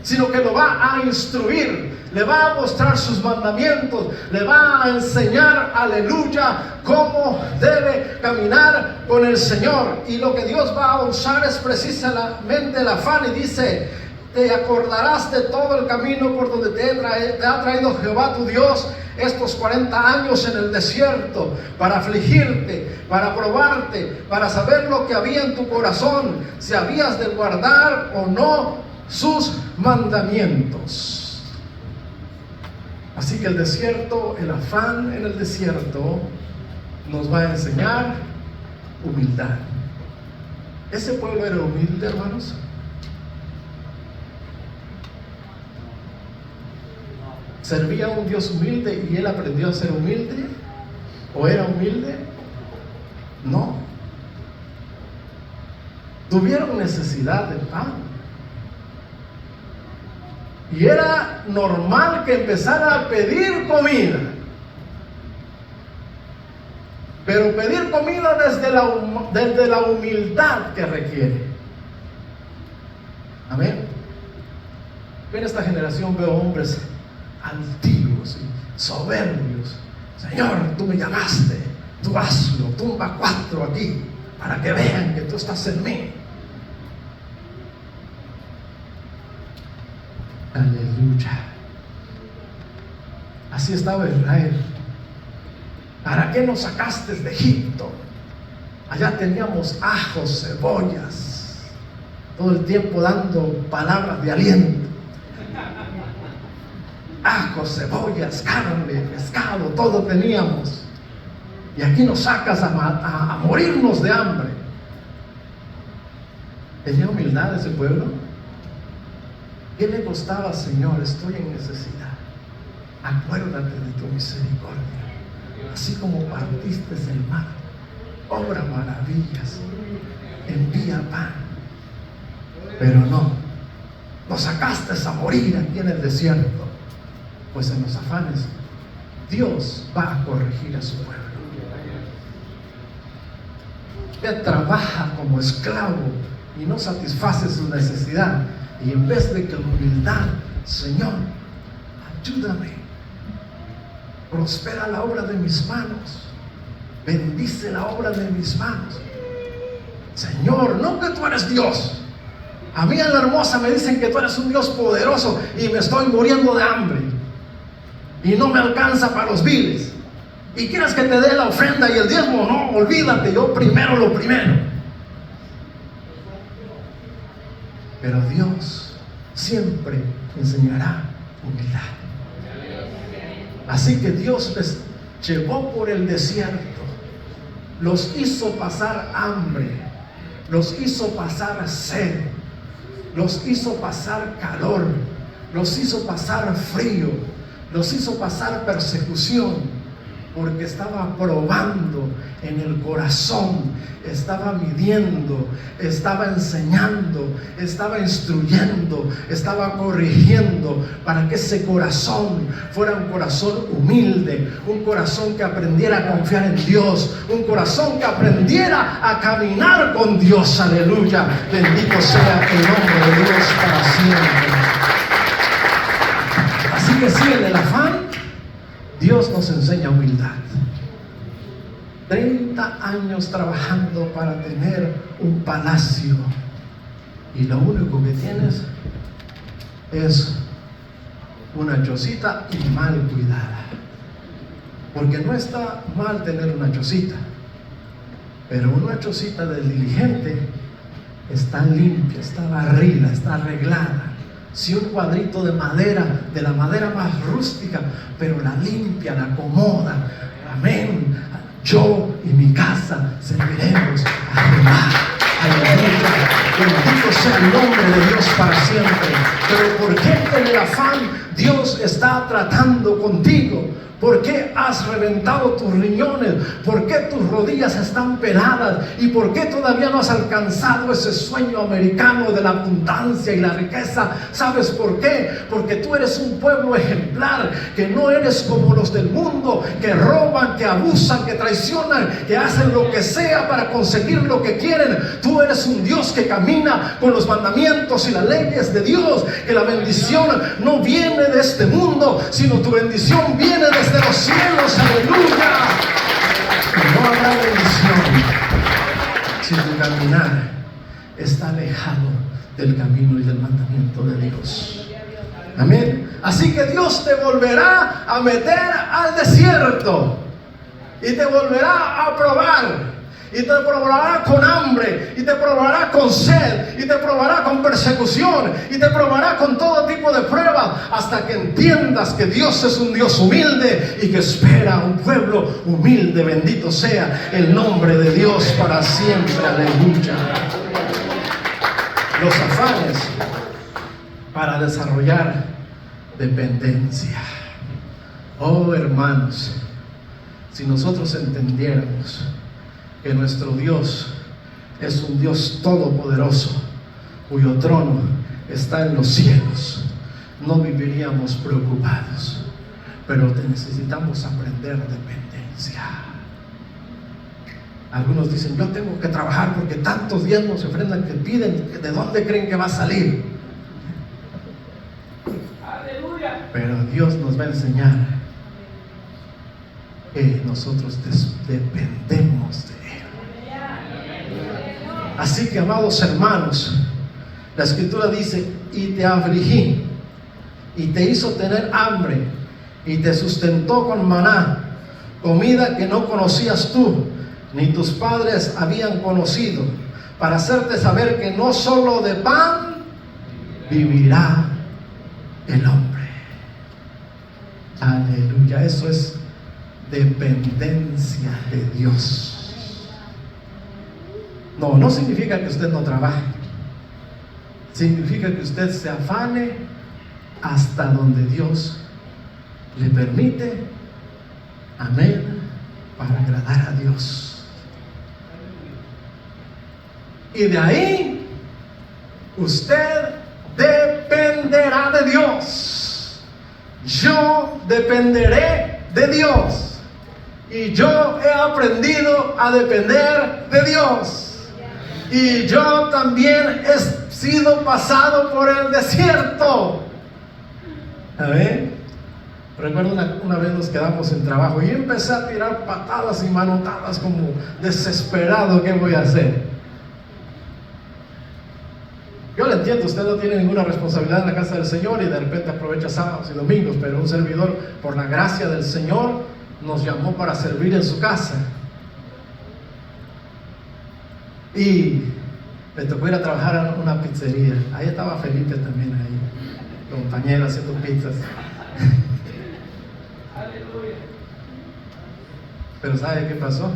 sino que lo va a instruir, le va a mostrar sus mandamientos, le va a enseñar, aleluya, cómo debe caminar con el Señor. Y lo que Dios va a usar es precisamente el afán, y dice: te acordarás de todo el camino por donde te ha traído Jehová tu Dios estos 40 años en el desierto, para afligirte, para probarte, para saber lo que había en tu corazón, si habías de guardar o no sus mandamientos. Así que el desierto, el afán en el desierto, nos va a enseñar humildad. ¿Ese pueblo era humilde, hermanos? ¿Servía a un Dios humilde y él aprendió a ser humilde? ¿O era humilde? No. Tuvieron necesidad de pan, y era normal que empezaran a pedir comida, pero pedir comida desde la humildad que requiere. Amén. En esta generación veo hombres altivos y soberbios, Señor, tú me llamaste, tú hazlo, tumba 4 aquí, para que vean que tú estás en mí. Aleluya. Así estaba Israel. ¿Para qué nos sacaste de Egipto? Allá teníamos ajos, cebollas, todo el tiempo dando palabras de aliento. Ajos, cebollas, carne, pescado, todo teníamos. Y aquí nos sacas a morirnos de hambre. ¿Tenía humildad ese pueblo? ¿Qué le costaba, Señor? Estoy en necesidad. Acuérdate de tu misericordia. Así como partiste el mar, obra maravillas, envía pan. Pero no, nos sacaste a morir aquí en el desierto. Pues en los afanes, Dios va a corregir a su pueblo. Usted trabaja como esclavo y no satisface su necesidad. Y en vez de que en humildad, Señor, ayúdame, prospera la obra de mis manos, bendice la obra de mis manos. Señor, no que tú eres Dios. A mí en la hermosa me dicen que tú eres un Dios poderoso y me estoy muriendo de hambre y no me alcanza para los biles. Y quieres que te dé la ofrenda y el diezmo. No, olvídate, yo primero lo primero. Pero Dios siempre enseñará humildad. Así que Dios les llevó por el desierto, los hizo pasar hambre, los hizo pasar sed, los hizo pasar calor, los hizo pasar frío, los hizo pasar persecución, porque estaba probando en el corazón, estaba midiendo, estaba enseñando, estaba instruyendo, estaba corrigiendo, para que ese corazón fuera un corazón humilde, un corazón que aprendiera a confiar en Dios, un corazón que aprendiera a caminar con Dios. Aleluya, bendito sea el nombre de Dios para siempre. Así que sí, en el afán, Dios nos enseña humildad. 30 años trabajando para tener un palacio y lo único que tienes es una chocita y mal cuidada. Porque no está mal tener una chocita, pero una chocita del diligente está limpia, está barrida, está arreglada. Si un cuadrito de madera, de la madera más rústica, pero la limpia, la acomoda. Amén. Yo y mi casa serviremos a Jehová. Aleluya. Bendito sea el nombre de Dios para siempre. Pero ¿por qué en el afán Dios está tratando contigo? ¿Por qué has reventado tus riñones? ¿Por qué tus rodillas están peladas? ¿Y por qué todavía no has alcanzado ese sueño americano de la abundancia y la riqueza? ¿Sabes por qué? Porque tú eres un pueblo ejemplar, que no eres como los del mundo, que roban, que abusan, que traicionan, que hacen lo que sea para conseguir lo que quieren. Tú eres un Dios que camina con los mandamientos y las leyes de Dios, que la bendición no viene de este mundo, sino tu bendición viene de los cielos. Aleluya. No habrá bendición si tu caminar está alejado del camino y del mandamiento de Dios. Amén. Así que Dios te volverá a meter al desierto y te volverá a probar. Y te probará con hambre, y te probará con sed, y te probará con persecución, y te probará con todo tipo de pruebas, hasta que entiendas que Dios es un Dios humilde y que espera a un pueblo humilde. Bendito sea el nombre de Dios para siempre. Aleluya. Los afanes para desarrollar dependencia. Oh, hermanos, si nosotros entendiéramos que nuestro Dios es un Dios todopoderoso, cuyo trono está en los cielos, no viviríamos preocupados. Pero necesitamos aprender dependencia. Algunos dicen: yo tengo que trabajar porque tantos diezmos y ofrendas que piden, ¿de dónde creen que va a salir? Aleluya. Pero Dios nos va a enseñar nosotros dependemos de Él. Así que, amados hermanos, la Escritura dice: y te afligí, y te hizo tener hambre, y te sustentó con maná, comida que no conocías tú, ni tus padres habían conocido, para hacerte saber que no solo de pan vivirá el hombre. Aleluya. Eso es dependencia de Dios. No significa que usted no trabaje. Significa que usted se afane hasta donde Dios le permite. Amén. Para agradar a Dios. Y de ahí usted dependerá de Dios. Yo dependeré de Dios. Y yo he aprendido a depender de Dios. Y yo también he sido pasado por el desierto. Amén. Recuerdo una vez nos quedamos en trabajo y empecé a tirar patadas y manotadas como desesperado. ¿Qué voy a hacer? Yo le entiendo, usted no tiene ninguna responsabilidad en la casa del Señor y de repente aprovecha sábados y domingos, pero un servidor, por la gracia del Señor, nos llamó para servir en su casa. Y me tocó ir a trabajar a una pizzería. Ahí estaba Felipe también, ahí, compañero, haciendo pizzas. Pero ¿sabe qué pasó?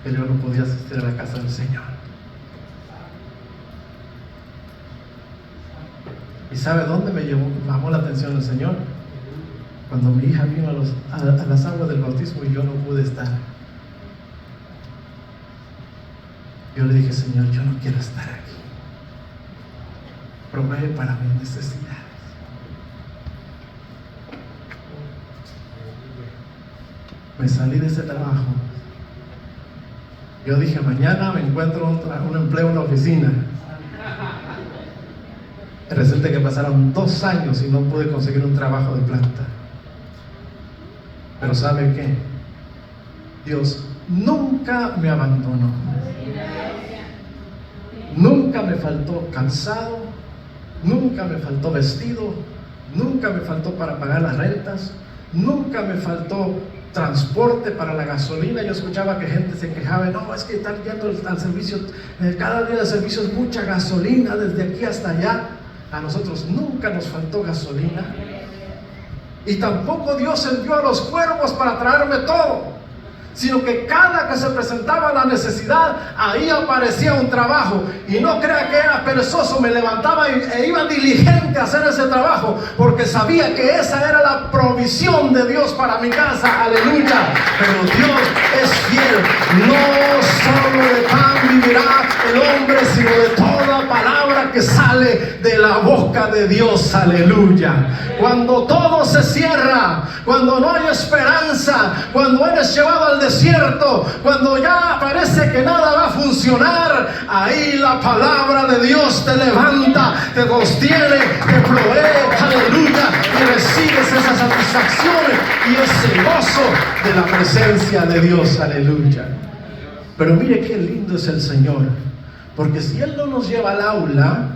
Que yo no podía asistir a la casa del Señor. ¿Y sabe dónde me llamó la atención el Señor? Cuando mi hija vino a las aguas del bautismo y yo no pude estar. Yo le dije: Señor, yo no quiero estar aquí. Provee para mis necesidades. Me salí de ese trabajo. Yo dije: mañana me encuentro un empleo en la oficina. Resulta que pasaron 2 años y no pude conseguir un trabajo de planta. Pero ¿sabe qué? Dios nunca me abandonó. Nunca me faltó calzado, nunca me faltó vestido, nunca me faltó para pagar las rentas, nunca me faltó transporte para la gasolina. Yo escuchaba que gente se quejaba: no, es que están yendo al servicio, cada día de servicio es mucha gasolina desde aquí hasta allá. A nosotros nunca nos faltó gasolina. Y tampoco Dios envió a los cuervos para traerme todo, sino que cada que se presentaba la necesidad, ahí aparecía un trabajo. Y no crea que era perezoso, me levantaba e iba diligente a hacer ese trabajo, porque sabía que esa era la provisión de Dios para mi casa. Aleluya. Pero Dios es fiel. No solo de pan vivirá el hombre, sino de toda palabra que sale de la boca de Dios. Aleluya. Cuando todo se cierra, cuando no hay esperanza, cuando eres llevado al desierto, cuando ya parece que nada va a funcionar, ahí la palabra de Dios te levanta, te sostiene, te provee. Aleluya. Y recibes esa satisfacción y ese gozo de la presencia de Dios. Aleluya. Pero mire qué lindo es el Señor, porque si Él no nos lleva al aula,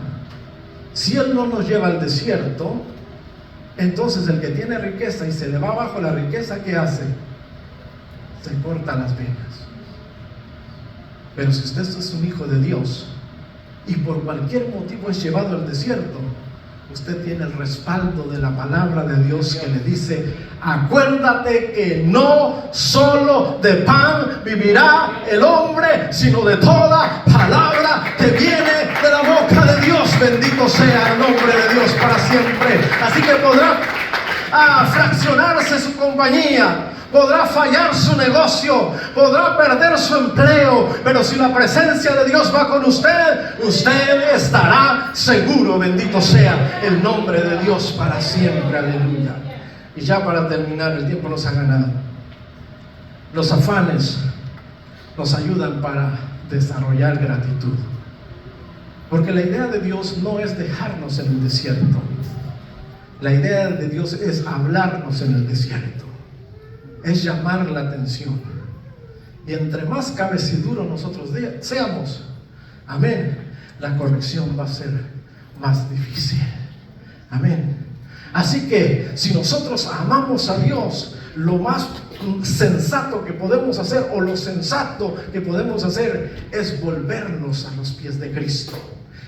si Él no nos lleva al desierto, entonces el que tiene riqueza y se le va abajo la riqueza, ¿qué hace? Se corta las venas. Pero si usted es un hijo de Dios y por cualquier motivo es llevado al desierto, usted tiene el respaldo de la palabra de Dios que le dice: acuérdate que no solo de pan vivirá el hombre, sino de toda palabra que viene de la boca de Dios. Bendito sea el nombre de Dios para siempre. Así que podrá fraccionarse su compañía, podrá fallar su negocio, podrá perder su empleo, pero si la presencia de Dios va con usted, usted estará seguro. Bendito sea el nombre de Dios para siempre. Aleluya. Y ya para terminar, el tiempo nos ha ganado. Los afanes nos ayudan para desarrollar gratitud, porque la idea de Dios no es dejarnos en el desierto. La idea de Dios es hablarnos en el desierto. es llamar la atención. Y entre más cabeciduros nosotros seamos, amén, la corrección va a ser más difícil. Amén. Así que si nosotros amamos a Dios, lo más sensato que podemos hacer, o lo sensato que podemos hacer, es volvernos a los pies de Cristo,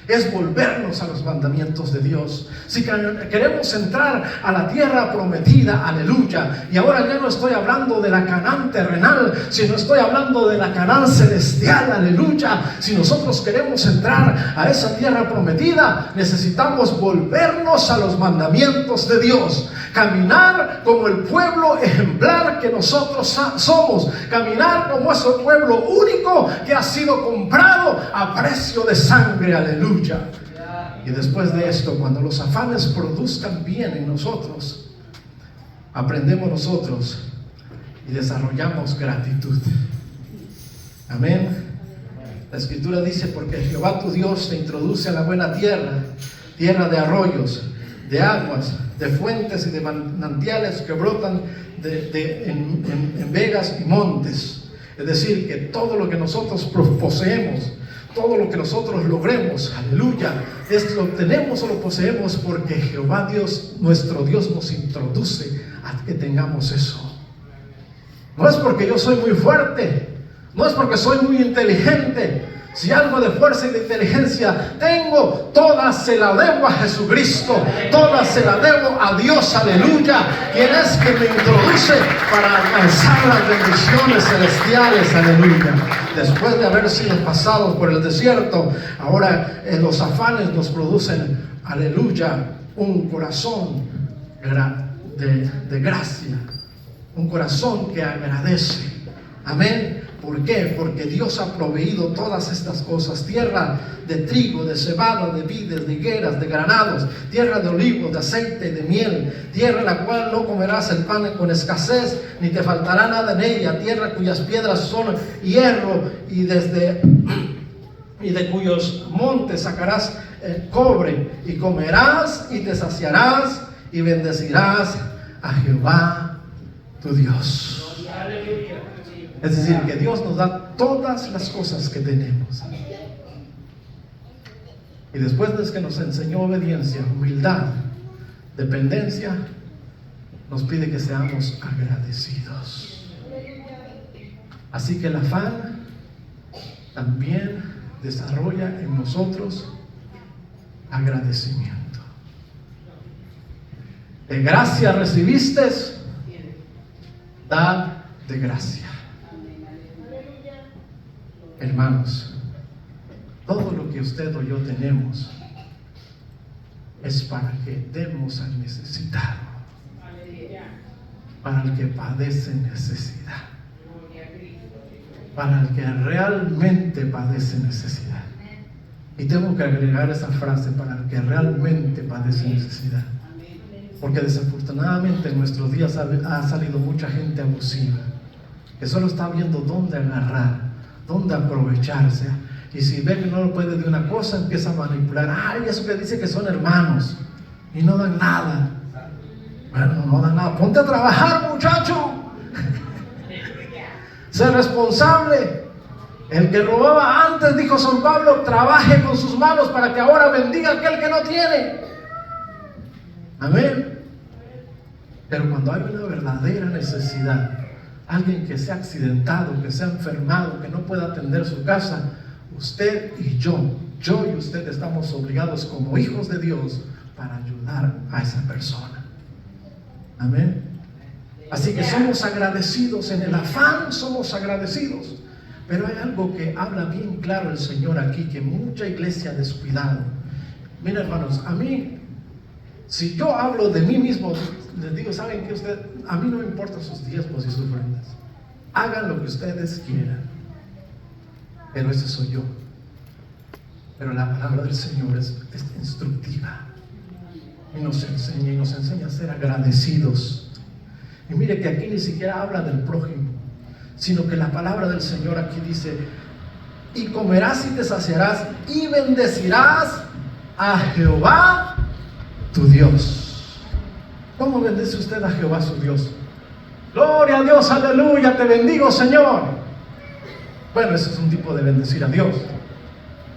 es volvernos a los mandamientos de Dios. Si queremos entrar a la tierra prometida, aleluya, y ahora ya no estoy hablando de la Canaán terrenal, sino estoy hablando de la Canaán celestial, aleluya. Si nosotros queremos entrar a esa tierra prometida, necesitamos volvernos a los mandamientos de Dios, caminar como el pueblo ejemplar que nosotros somos, caminar como ese pueblo único que ha sido comprado a precio de sangre, aleluya. Y después de esto, cuando los afanes produzcan bien en nosotros, aprendemos nosotros y desarrollamos gratitud. Amén. La escritura dice: porque Jehová tu Dios te introduce a la buena tierra, tierra de arroyos, de aguas, de fuentes y de manantiales que brotan en vegas y montes. Es decir, que todo lo que nosotros poseemos, todo lo que nosotros logremos, aleluya, lo obtenemos o lo poseemos porque Jehová Dios, nuestro Dios, nos introduce a que tengamos eso. No es porque yo soy muy fuerte, no es porque soy muy inteligente. Si algo de fuerza y de inteligencia tengo, toda se la debo a Jesucristo, toda se la debo a Dios, aleluya, quien es que me introduce para alcanzar las bendiciones celestiales, aleluya. Después de haber sido pasados por el desierto, ahora los afanes nos producen, aleluya, un corazón de gracia, un corazón que agradece. Amén. ¿Por qué? Porque Dios ha proveído todas estas cosas: tierra de trigo, de cebada, de vides, de higueras, de granados, tierra de olivos, de aceite, de miel, tierra en la cual no comerás el pan con escasez, ni te faltará nada en ella, tierra cuyas piedras son hierro, y de cuyos montes sacarás cobre, y comerás y te saciarás y bendecirás a Jehová tu Dios. Es decir, que Dios nos da todas las cosas que tenemos. Y después de que nos enseñó obediencia, humildad, dependencia, nos pide que seamos agradecidos. Así que el afán también desarrolla en nosotros agradecimiento. De gracia recibiste, dad de gracia. Hermanos, todo lo que usted o yo tenemos es para que demos al necesitado, para el que padece necesidad, para el que realmente padece necesidad. Y tengo que agregar esa frase: para el que realmente padece necesidad, porque desafortunadamente en nuestros días ha salido mucha gente abusiva, que solo está viendo dónde agarrar, dónde aprovecharse, y si ve que no lo puede de una cosa, empieza a manipular. Ay, eso que dice que son hermanos y no dan nada. Bueno, no dan nada. Ponte a trabajar, muchacho. Sé responsable. El que robaba antes, dijo San Pablo, trabaje con sus manos para que ahora bendiga a aquel que no tiene. Amén. Pero cuando hay una verdadera necesidad, alguien que se ha accidentado, que se ha enfermado, que no pueda atender su casa, usted y yo y usted estamos obligados como hijos de Dios para ayudar a esa persona. Amén. Así que somos agradecidos, en el afán somos agradecidos. Pero hay algo que habla bien claro el Señor aquí, que mucha iglesia ha descuidado. Mira, hermanos, a mí, si yo hablo de mí mismo, les digo: ¿saben qué? A mí no me importan sus diezmos y sus ofrendas. Hagan lo que ustedes quieran. Pero ese soy yo. Pero la palabra del Señor es instructiva. Y nos enseña a ser agradecidos. Y mire que aquí ni siquiera habla del prójimo, sino que la palabra del Señor aquí dice: y comerás y te saciarás y bendecirás a Jehová tu Dios. ¿Cómo bendice usted a Jehová su Dios? Gloria a Dios, aleluya, te bendigo, Señor. Bueno, ese es un tipo de bendecir a Dios.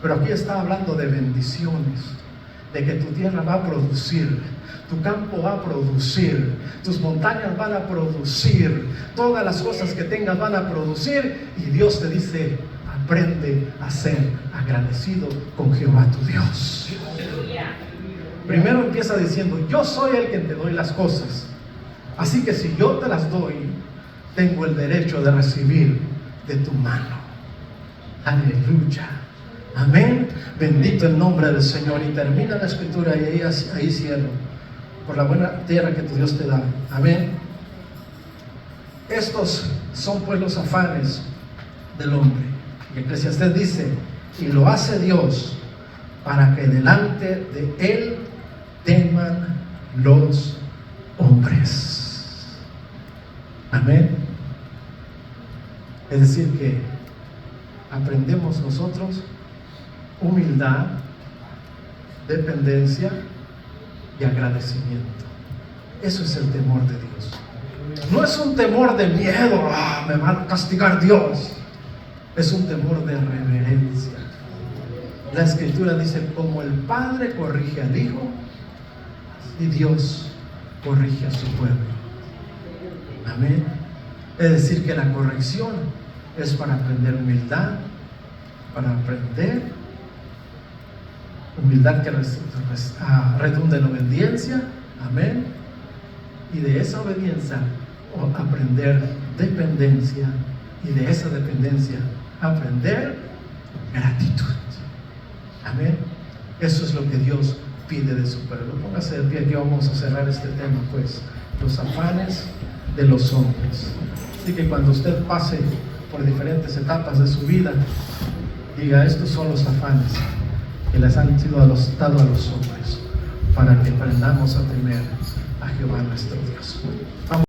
Pero aquí está hablando de bendiciones, de que tu tierra va a producir, tu campo va a producir, tus montañas van a producir, todas las cosas que tengas van a producir. Y Dios te dice: aprende a ser agradecido con Jehová tu Dios. Primero empieza diciendo: yo soy el que te doy las cosas, así que si yo te las doy, tengo el derecho de recibir de tu mano. Aleluya, amén, bendito el nombre del Señor. Y termina la escritura y ahí cierro: por la buena tierra que tu Dios te da, amén. Estos son pues los afanes del hombre. Y Eclesiastés dice: y lo hace Dios para que delante de Él teman los hombres. Amén. Es decir, que aprendemos nosotros humildad, dependencia y agradecimiento. Eso es el temor de Dios. No es un temor de miedo: me va a castigar Dios. Es un temor de reverencia. La escritura dice: como el Padre corrige al Hijo, y Dios corrige a su pueblo. Amén. Es decir, que la corrección es para aprender humildad, para aprender humildad que redunda en obediencia. Amén. Y de esa obediencia aprender dependencia, y de esa dependencia aprender gratitud. Amén. Eso es lo que Dios pide de su pueblo. Póngase de pie, aquí vamos a cerrar este tema, pues, los afanes de los hombres. Así que cuando usted pase por diferentes etapas de su vida, diga: estos son los afanes que les han sido dados a los hombres, para que aprendamos a temer a Jehová nuestro Dios. Vamos.